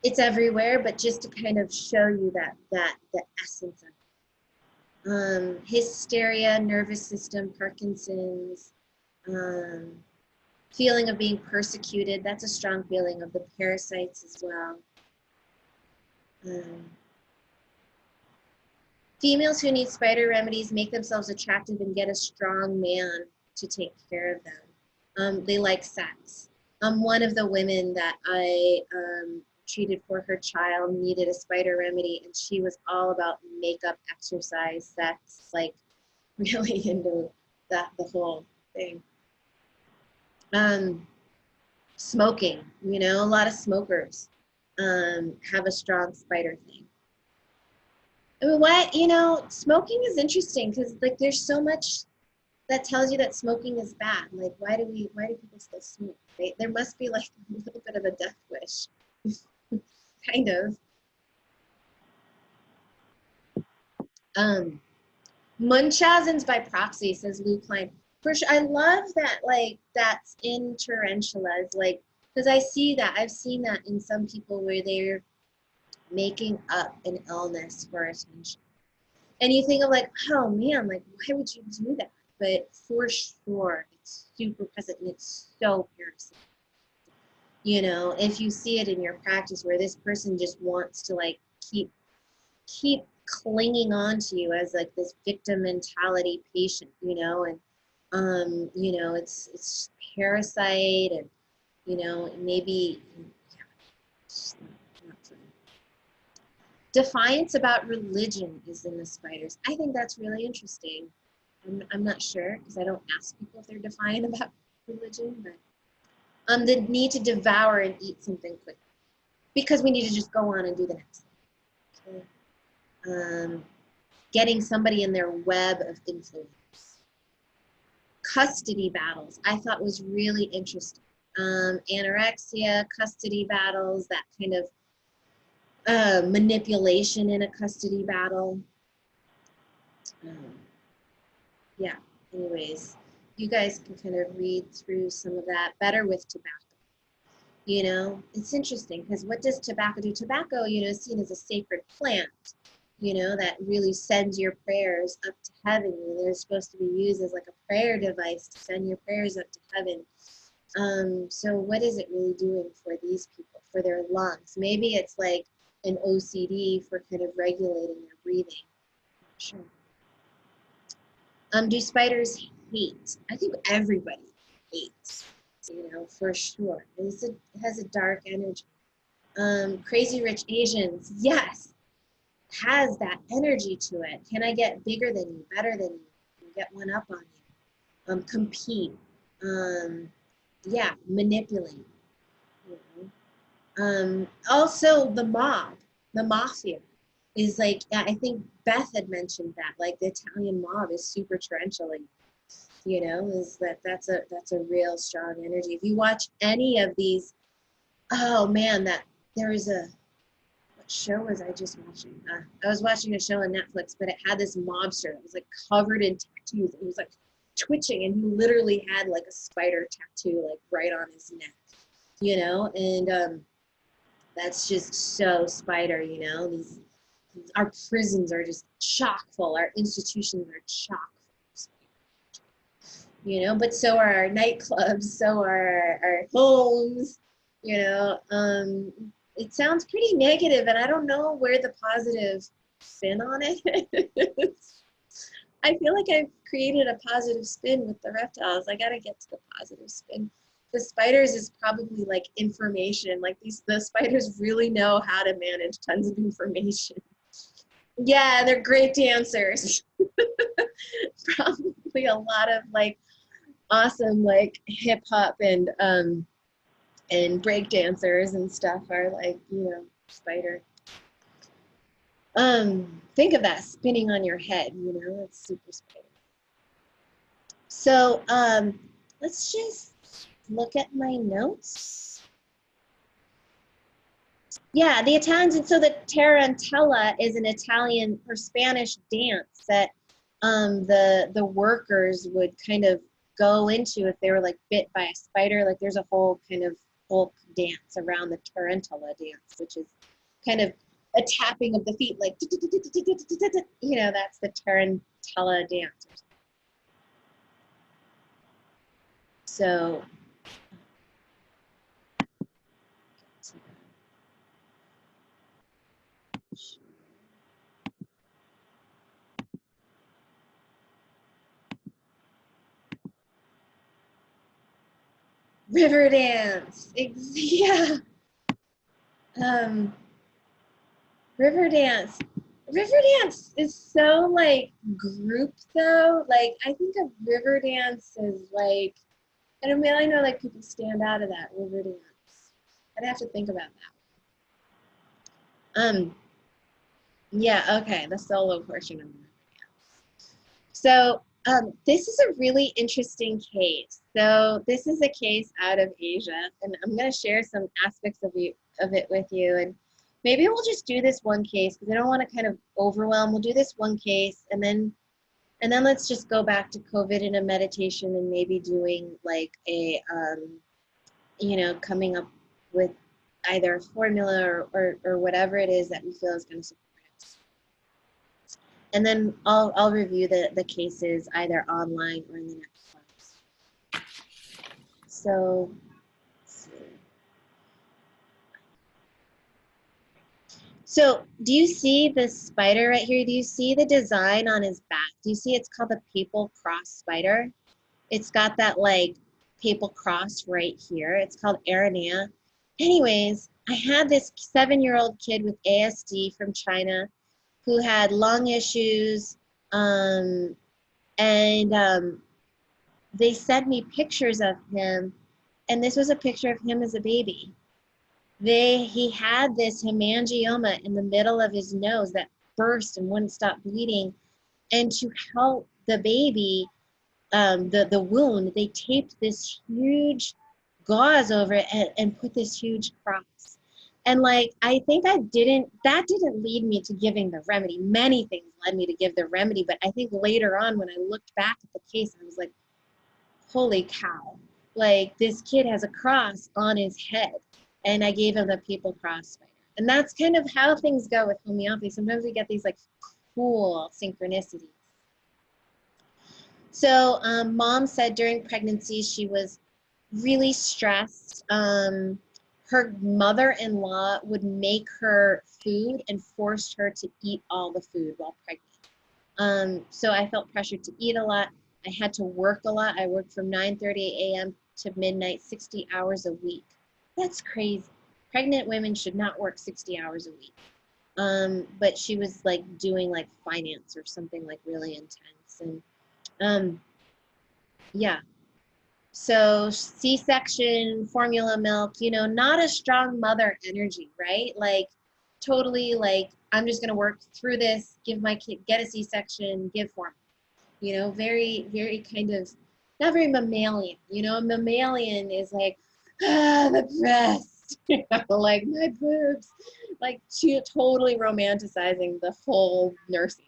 It's everywhere, but just to kind of show you that the essence of it. Hysteria, nervous system, Parkinson's, feeling of being persecuted. That's a strong feeling of the parasites as well. Females who need spider remedies make themselves attractive and get a strong man to take care of them. They like sex. One of the women that I treated for her child needed a spider remedy, and she was all about makeup, exercise, sex, like really into the whole thing. Smoking, a lot of smokers have a strong spider thing. I mean, smoking is interesting because like there's so much that tells you that smoking is bad. Like, why do people still smoke? Right? There must be like a little bit of a death wish, kind of. Munchausen's by proxy, says Lou Klein. For sure, I love that. Like that's in tarantulas, like because I've seen that in some people where they're making up an illness for attention. And you think of like, oh man, like why would you do that? But for sure, it's super present and it's so parasitic. If you see it in your practice where this person just wants to like keep clinging on to you as like this victim mentality patient, and it's parasite and maybe not fun. Defiance about religion is in the spiders. I think that's really interesting. I'm not sure because I don't ask people if they're defiant about religion, but the need to devour and eat something quick because we need to just go on and do the next thing. Okay. Getting somebody in their web of influence. Custody battles I thought was really interesting. Anorexia, custody battles, that kind of manipulation in a custody battle. Yeah, anyways, you guys can kind of read through some of that. Better with tobacco. You know, it's interesting because what does tobacco do? Tobacco, you know, is seen as a sacred plant, you know, that really sends your prayers up to heaven. You know, they're supposed to be used as like a prayer device to send your prayers up to heaven. So what is it really doing for these people, for their lungs? Maybe it's like an OCD for kind of regulating their breathing. Sure. Do spiders hate? I think everybody hates, you know, for sure. It has a dark energy. Crazy Rich Asians, yes, has that energy to it. Can I get bigger than you, better than you, get one up on you? Compete. Yeah, manipulate. You know? Also, the mafia is like, I think Beth had mentioned that, like the Italian mob is super torrentially, you know, is that's a real strong energy. If you watch any of these, oh man, that there was a, what show was I just watching? I was watching a show on Netflix, but it had this mobster that was like covered in tattoos. It was like twitching, and he literally had like a spider tattoo like right on his neck, you know, and that's just so spider, you know. These our prisons are just chock full. Our institutions are chock full, you know. But so are our nightclubs, so are our homes, you know. It sounds pretty negative, and I don't know where the positive spin on it is. I feel like I've created a positive spin with the reptiles. I gotta get to the positive spin. The spiders is probably like information. Like the spiders really know how to manage tons of information. Yeah, they're great dancers. Probably a lot of like awesome like hip hop and break dancers and stuff are like, you know, spider. Think of that spinning on your head, you know, it's super spider. So let's just look at my notes. Yeah, the Italians, and so the tarantella is an Italian or Spanish dance that the workers would kind of go into if they were like bit by a spider. Like there's a whole kind of folk dance around the tarantella dance, which is kind of a tapping of the feet, like you know, that's the tarantella dance. So river dance, yeah. Um, river dance. River dance is so like group though. Like I think of river dance as like, and I mean I know like people stand out of that river dance. I'd have to think about that. Yeah, okay, the solo portion of the river dance. So this is a really interesting case. So this is a case out of Asia, and I'm going to share some aspects of it with you. And maybe we'll just do this one case because I don't want to kind of overwhelm. We'll do this one case, and then let's just go back to COVID in a meditation and maybe doing like a you know, coming up with either a formula or whatever it is that we feel is going to support it. And then I'll review the cases either online or in the next class. So, do you see the spider right here? Do you see the design on his back? Do you see it's called the papal cross spider? It's got that like papal cross right here. It's called Aranea. Anyways, I had this 7-year-old kid with ASD from China who had lung issues, and they sent me pictures of him, and this was a picture of him as a baby. He had this hemangioma in the middle of his nose that burst and wouldn't stop bleeding, and to help the baby, the wound, they taped this huge gauze over it and put this huge cross. And like, I think that didn't lead me to giving the remedy. Many things led me to give the remedy, but I think later on when I looked back at the case, I was like, holy cow, like this kid has a cross on his head. and I gave him the people cross spider. And that's kind of how things go with homeopathy. Sometimes we get these like cool synchronicities. So mom said during pregnancy she was really stressed. Her mother-in-law would make her food and forced her to eat all the food while pregnant. So I felt pressured to eat a lot. I had to work a lot. I worked from 9:30 a.m. to midnight, 60 hours a week. That's crazy. Pregnant women should not work 60 hours a week. But she was like doing like finance or something like really intense. And yeah. So C-section, formula milk, you know, not a strong mother energy, right? Like totally like, I'm just going to work through this, give my kid, get a C-section, give formula. You know, very, very kind of, not very mammalian. You know, a mammalian is like, the breast, you know, like my boobs, like totally romanticizing the whole nursing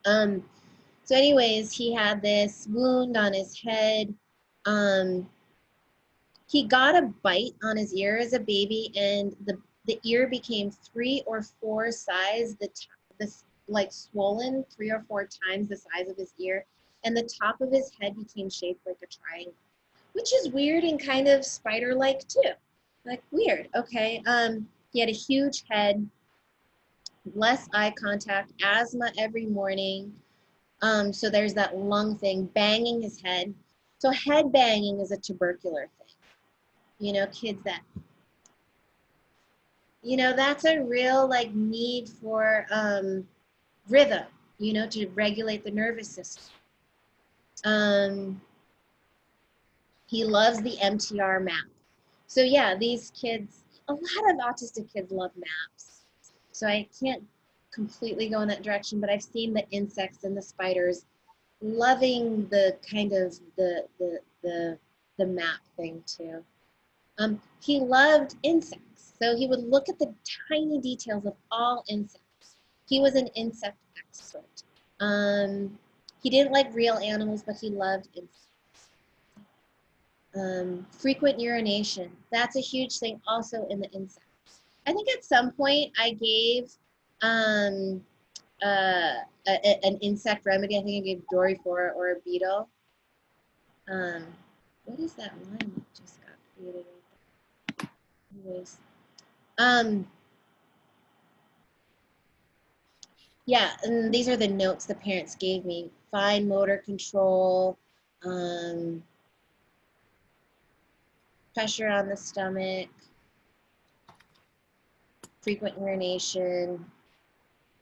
thing. So anyways, he had this wound on his head. He got a bite on his ear as a baby, and the ear became 3 or 4 size, this like swollen 3 or 4 times the size of his ear, and the top of his head became shaped like a triangle, which is weird and kind of spider-like too. Like weird. Okay. He had a huge head, less eye contact, asthma every morning. So there's that lung thing, banging his head. So head banging is a tubercular thing. You know, kids that, you know, that's a real like need for rhythm, you know, to regulate the nervous system. He loves the MTR map. So yeah, these kids, a lot of autistic kids love maps. So I can't completely go in that direction, but I've seen the insects and the spiders loving the kind of the map thing too. He loved insects, so he would look at the tiny details of all insects. He was an insect expert. He didn't like real animals, but he loved insects. Frequent urination, that's a huge thing also in the insects. I think at some point I gave an insect remedy. I think I gave Dory for or a beetle. What is that line that just got created? Anyways, yeah, and these are the notes the parents gave me. Fine motor control, pressure on the stomach, frequent urination.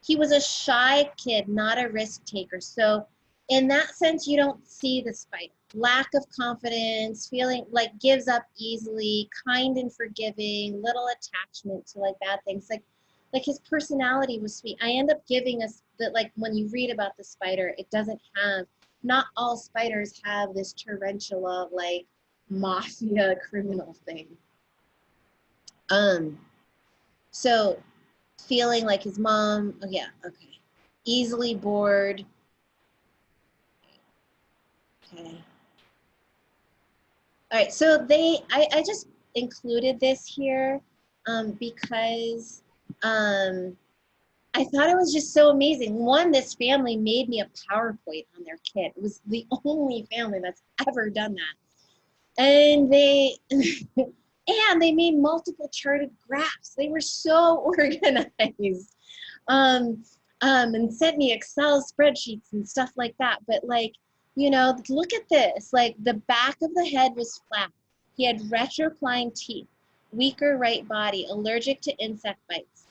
He was a shy kid, not a risk taker. So in that sense, you don't see the spider. Lack of confidence, feeling like gives up easily, kind and forgiving, little attachment to like bad things. Like his personality was sweet. I end up giving us that, like when you read about the spider, it doesn't have, not all spiders have this tarantula like mafia criminal thing. So feeling like his mom, oh yeah, okay. Easily bored. Okay. All right, so I just included this here because I thought it was just so amazing. One, this family made me a PowerPoint on their kid. It was the only family that's ever done that. And they and they made multiple charted graphs. They were so organized. And sent me Excel spreadsheets and stuff like that. But like, you know, look at this. Like the back of the head was flat. He had retrocline teeth, weaker right body, allergic to insect bites,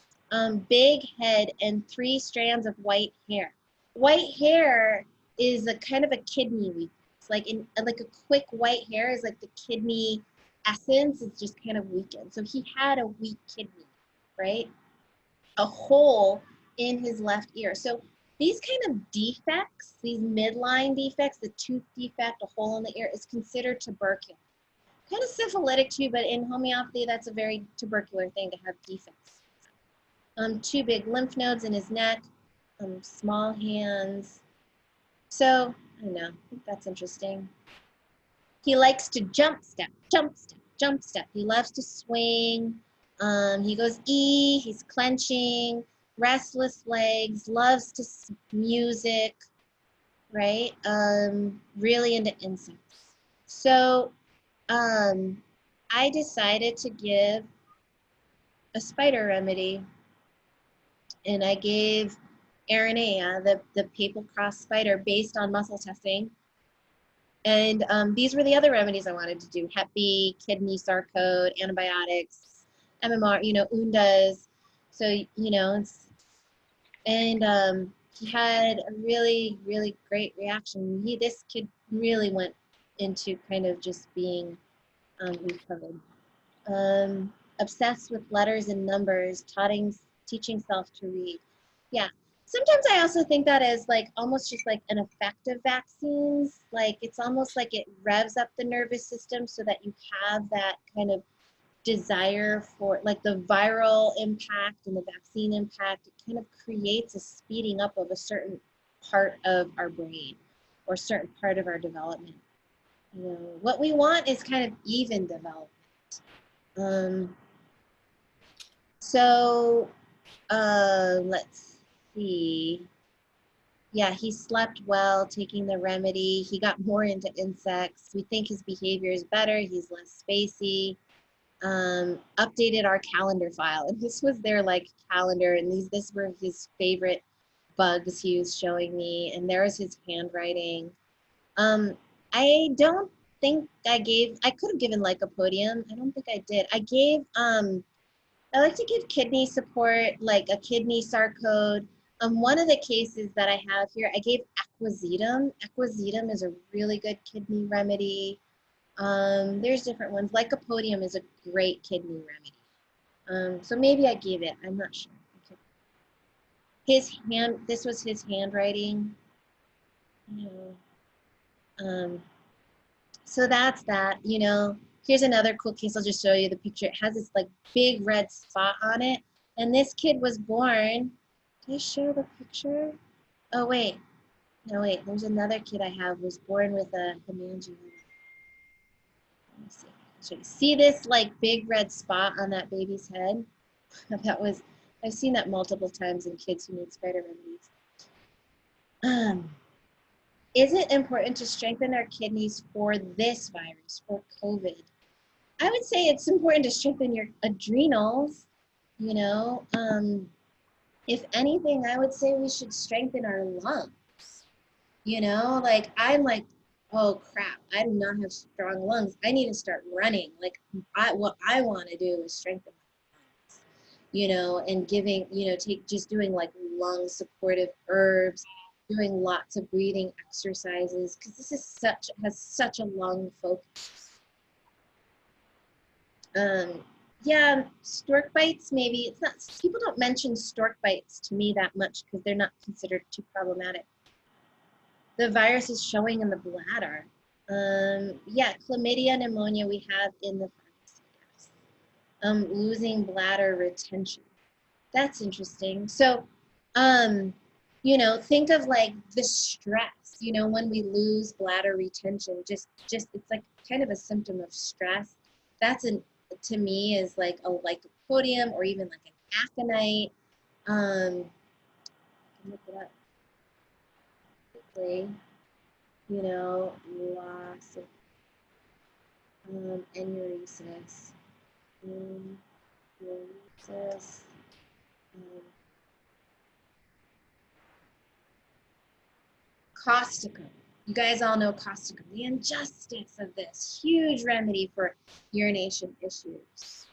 big head, and 3 strands of white hair. White hair is a kind of a kidney weakness. Like in like a quick white hair is like the kidney essence is just kind of weakened. So he had a weak kidney, right? A hole in his left ear. So these kind of defects, these midline defects, the tooth defect, a hole in the ear, is considered tubercular. Kind of syphilitic too, but in homeopathy, that's a very tubercular thing to have defects. 2 big lymph nodes in his neck, small hands. So, I don't know, I think that's interesting. He likes to jump step, jump step. jump step. He loves to swing. He goes E, he's clenching, restless legs, loves to music, right? Really into insects. So I decided to give a spider remedy, and I gave Aranea, the papal cross spider, based on muscle testing. And these were the other remedies I wanted to do: Hep B, kidney sarcode, antibiotics, MMR, UNDAs. So, and he had a really, really great reaction. This kid really went into kind of just being recovered. Obsessed with letters and numbers, teaching self to read. Yeah. Sometimes I also think that as like almost just like an effective vaccines. Like it's almost like it revs up the nervous system so that you have that kind of desire for like the viral impact and the vaccine impact. It kind of creates a speeding up of a certain part of our brain or certain part of our development. What we want is kind of even development. Um, so let's see. Yeah, he slept well, taking the remedy. He got more into insects. We think his behavior is better. He's less spacey. Updated our calendar file, and this was their like calendar, and this were his favorite bugs he was showing me, and there was his handwriting. I don't think I could have given lycopodium. I don't think I did. I like to give kidney support, like a kidney sarcode. One of the cases that I have here, I gave equisetum. Equisetum is a really good kidney remedy. There's different ones. Lycopodium is a great kidney remedy. So maybe I gave it. I'm not sure. Okay. This was his handwriting. Um, so that's that. Here's another cool case. I'll just show you the picture. It has this like big red spot on it. And this kid was born. Did I show the picture? Oh, wait. No, wait. There's another kid I have who was born with a hemangioma. Let me see. So you see this like big red spot on that baby's head? I've seen that multiple times in kids who need spider remedies. Is it important to strengthen our kidneys for this virus, for COVID? I would say it's important to strengthen your adrenals. If anything, I would say we should strengthen our lungs. Like I'm like, oh crap, I do not have strong lungs. I need to start running. Like what I want to do is strengthen my lungs, and giving, just doing like lung supportive herbs, doing lots of breathing exercises, because this is has such a lung focus. Yeah, stork bites, maybe. It's not, people don't mention stork bites to me that much because they're not considered too problematic. The virus is showing in the bladder. Yeah, chlamydia pneumonia we have in the pharmacy, yes. Losing bladder retention. That's interesting. So, think of like the stress, when we lose bladder retention, just it's like kind of a symptom of stress. That's to me is like a lycopodium or even like an aconite. Look it up quickly. Loss of enuresis. Enuresis. Causticum. You guys all know causticum, the injustice of this. Huge remedy for urination issues.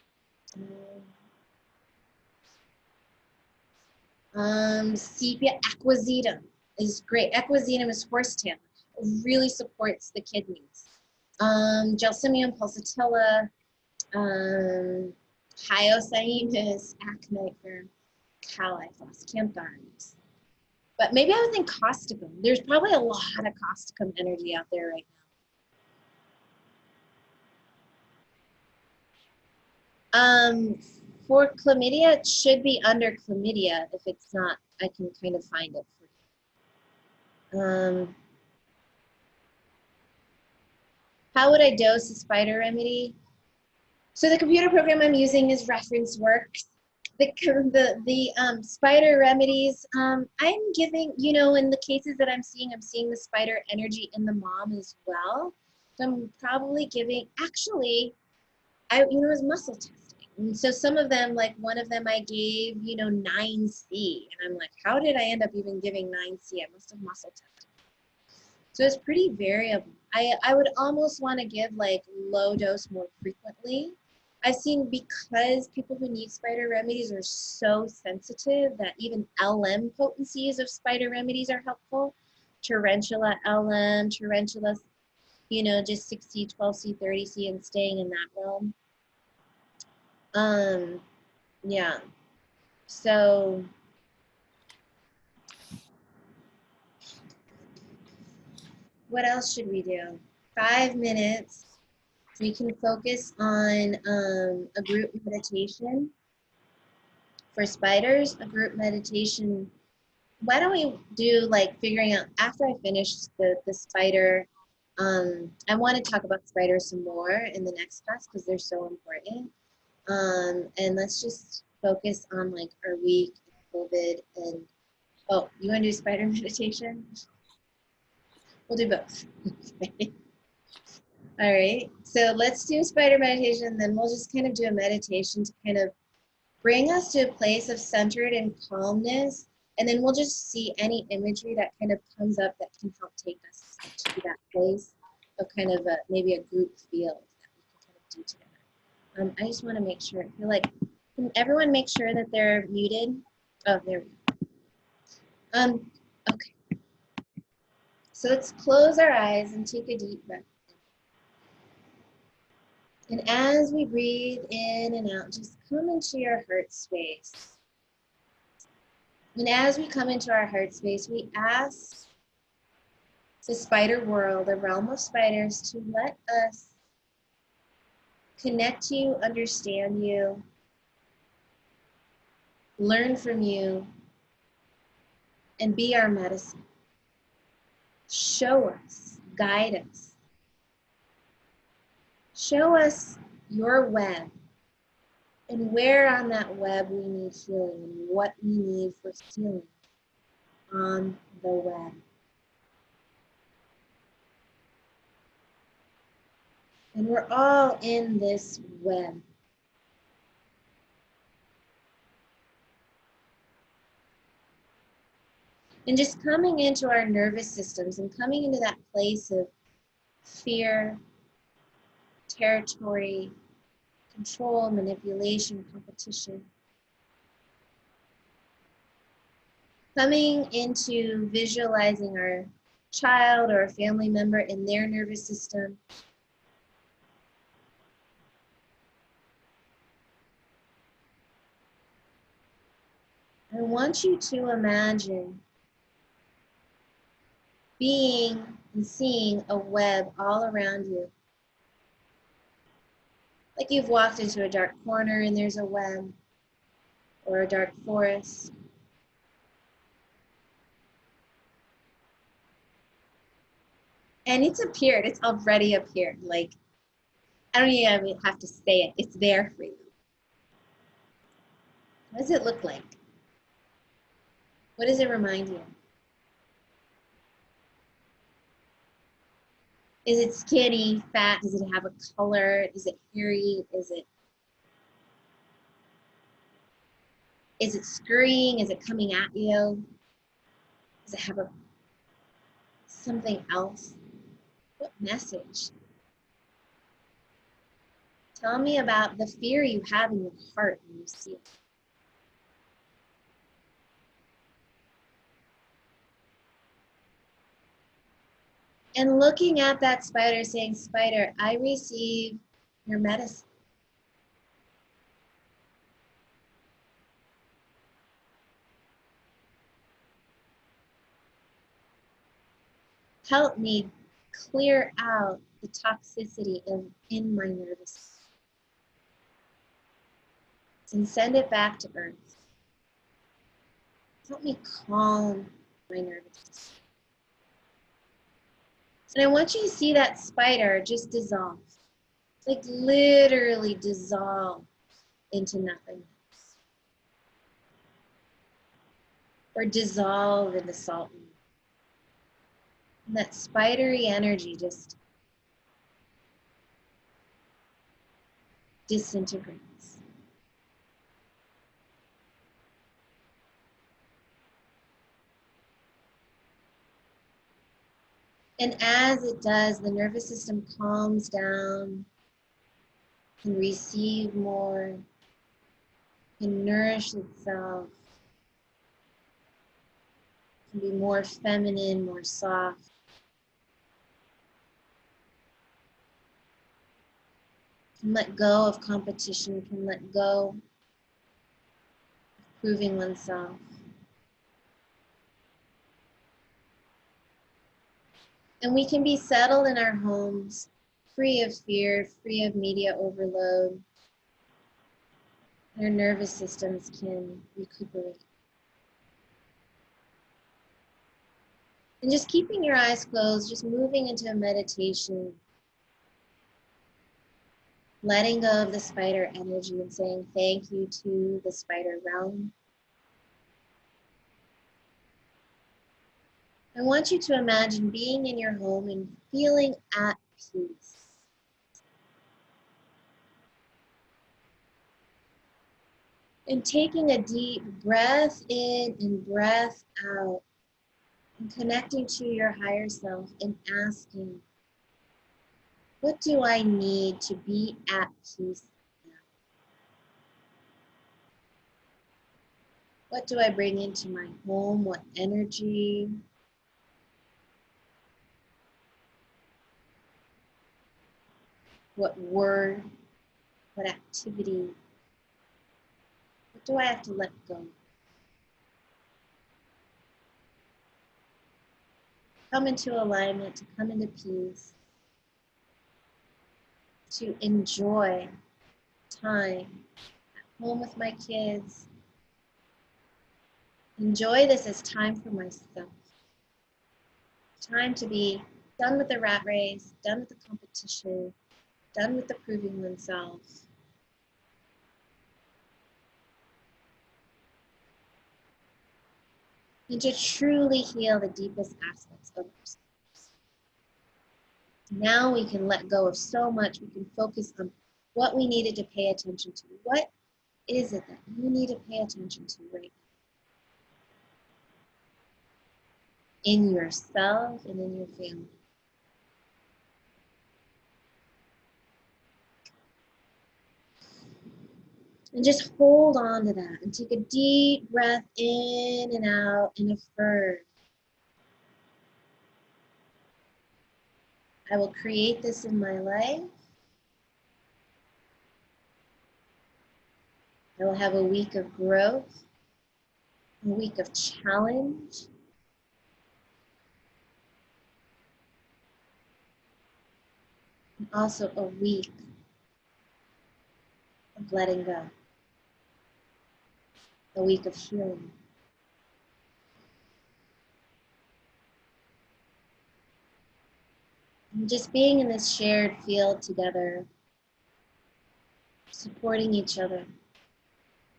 Sepia equisetum is great. Equisetum is horsetail. It really supports the kidneys. Gelsemium pulsatilla, hyoscyamus, aconifer, califos, cantharides. But maybe I would think causticum. There's probably a lot of causticum energy out there right now. For chlamydia, it should be under chlamydia. If it's not, I can kind of find it for you. How would I dose a spider remedy? So the computer program I'm using is Reference Works. The spider remedies, I'm giving, you know, in the cases that I'm seeing the spider energy in the mom as well. So I'm probably giving, actually, it was muscle testing. And so some of them, like one of them I gave, 9C. And I'm like, how did I end up even giving 9C? I must have muscle tested. So it's pretty variable. I would almost want to give like low dose more frequently. I've seen, because people who need spider remedies are so sensitive, that even LM potencies of spider remedies are helpful. Tarantula LM, tarantula, just 6C, 12C, 30C, and staying in that realm. Yeah. So what else should we do? 5 minutes. We can focus on a group meditation for spiders, a group meditation. Why don't we do like figuring out, after I finish the spider, I want to talk about spiders some more in the next class because they're so important. And let's just focus on like our week, COVID, and oh, you want to do spider meditation? We'll do both. Okay. All right, so let's do spider meditation, then we'll just kind of do a meditation to kind of bring us to a place of centered and calmness, and then we'll just see any imagery that kind of comes up that can help take us to that place of kind of maybe a group feel that we can kind of do together. I just want to make sure, I feel like, can everyone make sure that they're muted? Oh, there we go. Okay, so let's close our eyes and take a deep breath. And as we breathe in and out, just come into your heart space. And as we come into our heart space, we ask the spider world, the realm of spiders, to let us connect to you, understand you, learn from you, and be our medicine. Show us, guide us. Show us your web and where on that web we need healing and what we need for healing on the web. And we're all in this web. And just coming into our nervous systems and coming into that place of fear, territory, control, manipulation, competition. Coming into visualizing our child or a family member in their nervous system. I want you to imagine being and seeing a web all around you. Like you've walked into a dark corner and there's a web, or a dark forest. And it's appeared, it's already appeared. Like, I don't even have to say it, it's there for you. What does it look like? What does it remind you? Is it skinny, fat? Does it have a color? Is it hairy? Is it scurrying? Is it coming at you? Does it have something else? What message? Tell me about the fear you have in your heart when you see it. And looking at that spider, saying, spider, I receive your medicine. Help me clear out the toxicity in my nervous system and send it back to earth. Help me calm my nervous system. And I want you to see that spider just dissolve. Like literally dissolve into nothingness. Or dissolve into salt. And that spidery energy just disintegrates. And as it does, the nervous system calms down, can receive more, can nourish itself, can be more feminine, more soft. Can let go of competition, can let go of proving oneself. And we can be settled in our homes, free of fear, free of media overload. Our nervous systems can recuperate. And just keeping your eyes closed, just moving into a meditation, letting go of the spider energy and saying thank you to the spider realm. I want you to imagine being in your home and feeling at peace. And taking a deep breath in and breath out, and connecting to your higher self and asking, what do I need to be at peace now? What do I bring into my home? What energy? What word? What activity? What do I have to let go? Come into alignment, to come into peace, to enjoy time at home with my kids. Enjoy this as time for myself. Time to be done with the rat race, done with the competition, done with the proving oneself. And to truly heal the deepest aspects of ourselves. Now we can let go of so much. We can focus on what we needed to pay attention to. What is it that you need to pay attention to right now? In yourself and in your family. And just hold on to that and take a deep breath in and out and affirm. I will create this in my life. I will have a week of growth, a week of challenge, and also a week of letting go, a week of healing. And just being in this shared field together, supporting each other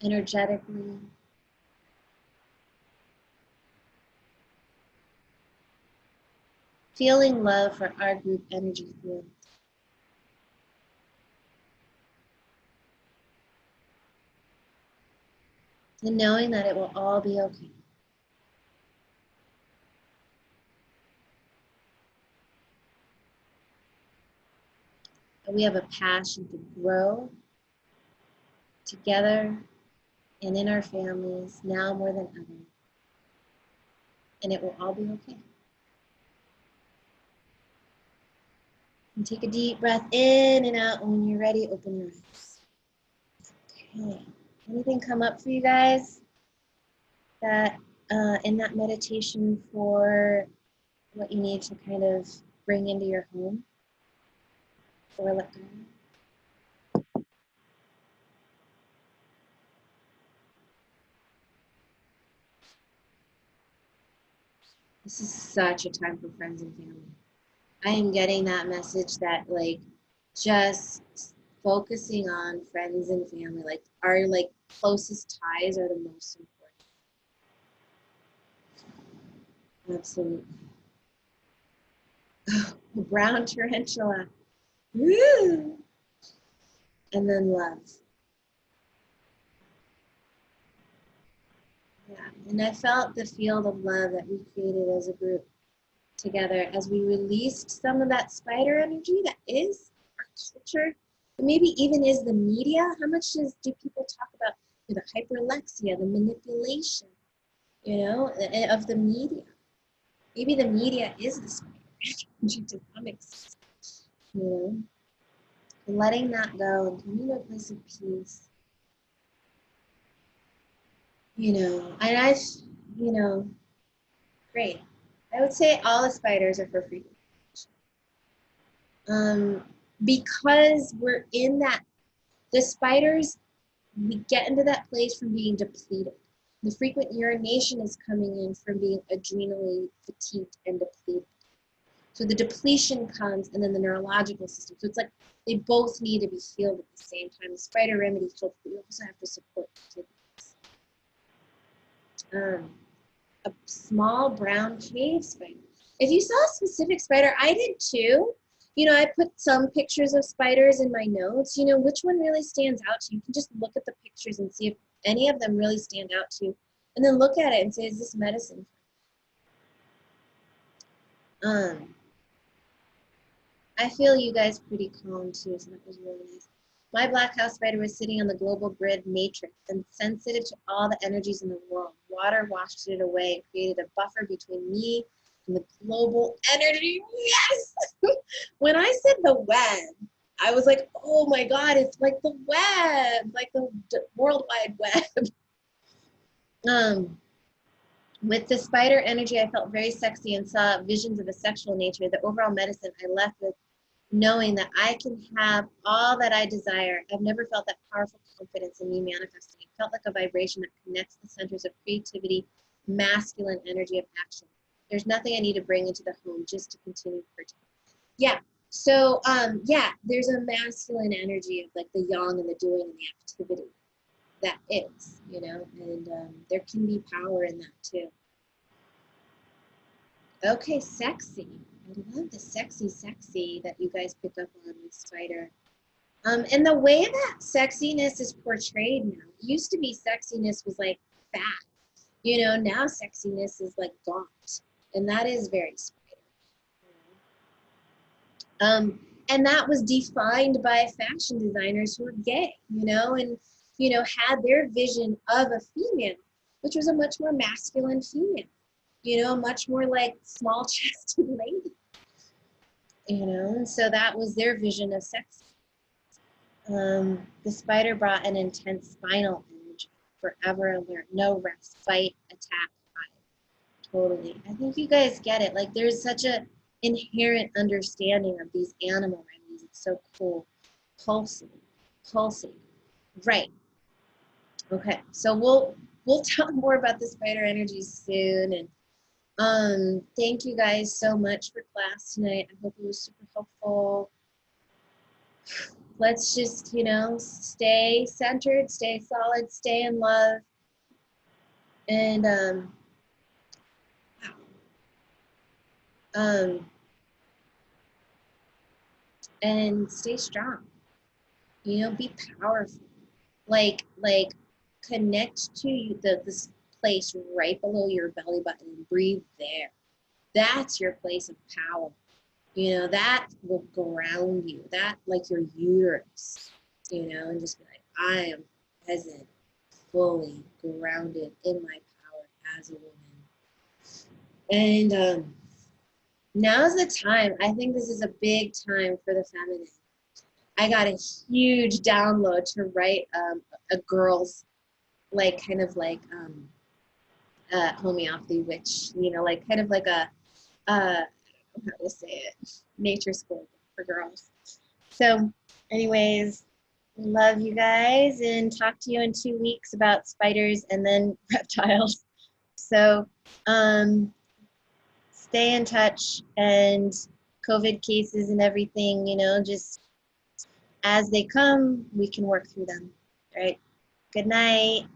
energetically, feeling love for our group energy field. And knowing that it will all be okay. And we have a passion to grow together and in our families now more than ever. And it will all be okay. And take a deep breath in and out. And when you're ready, open your eyes. Okay. Anything come up for you guys that in that meditation for what you need to kind of bring into your home or let go? This is such a time for friends and family. I am getting that message that like just focusing on friends and family, like our like closest ties are the most important. Absolutely. Oh, brown tarantula. Woo! And then love. Yeah. And I felt the field of love that we created as a group together as we released some of that spider energy that is our culture, but maybe even is the media. How much do people talk about the hyperlexia, the manipulation, of the media? Maybe the media is the spider energy to some extent, you know? Letting that go and coming to a place of peace, and great. I would say all the spiders are for free. Um, because we're in that, the spiders, we get into that place from being depleted. The frequent urination is coming in from being adrenally fatigued and depleted. So the depletion comes, and then the neurological system. So it's like they both need to be healed at the same time. The spider remedy heals, but we also have to support the kidneys. A small brown cave spider. If you saw a specific spider, I did too. I put some pictures of spiders in my notes. Which one really stands out to you? You can just look at the pictures and see if any of them really stand out to you. And then look at it and say, is this medicine? Um, I feel you guys pretty calm too, so that was really nice. My black house spider was sitting on the global grid matrix and sensitive to all the energies in the world. Water washed it away and created a buffer between me and the global energy. Yes! When I said the web, I was like, oh my God, it's like the web, like the World Wide Web. With the spider energy, I felt very sexy and saw visions of a sexual nature. The overall medicine I left with knowing that I can have all that I desire. I've never felt that powerful confidence in me manifesting. It felt like a vibration that connects the centers of creativity, masculine energy of action. There's nothing I need to bring into the home just to continue purging. Yeah. So, there's a masculine energy of like the yang and the doing and the activity that is, and there can be power in that too. Okay, sexy. I love the sexy that you guys pick up on with Spider. And the way that sexiness is portrayed now, it used to be sexiness was like fat. Now sexiness is like gaunt. And that is very Spider. And that was defined by fashion designers who were gay, had their vision of a female, which was a much more masculine female, much more like small chested lady, and so that was their vision of sex. The spider brought an intense spinal energy, forever alert, no rest, fight, attack, hide. Totally. I think you guys get it. Like there's such a inherent understanding of these animal remedies. It's so cool. Pulsing. Right. Okay. So we'll talk more about the spider energy soon. And thank you guys so much for class tonight. I hope it was super helpful. Let's just, stay centered, stay solid, stay in love, and and stay strong. Be powerful. Like connect to this place right below your belly button and breathe there. That's your place of power. That will ground you. That like your uterus, and just be like, I am present, fully grounded in my power as a woman. And now's the time. I think this is a big time for the feminine. I got a huge download to write a girl's like kind of like homeopathy witch, like kind of like a how to say it, nature school for girls. So anyways, love you guys and talk to you in 2 weeks about spiders and then reptiles. So stay in touch, and COVID cases and everything, just as they come, we can work through them. All right. Good night.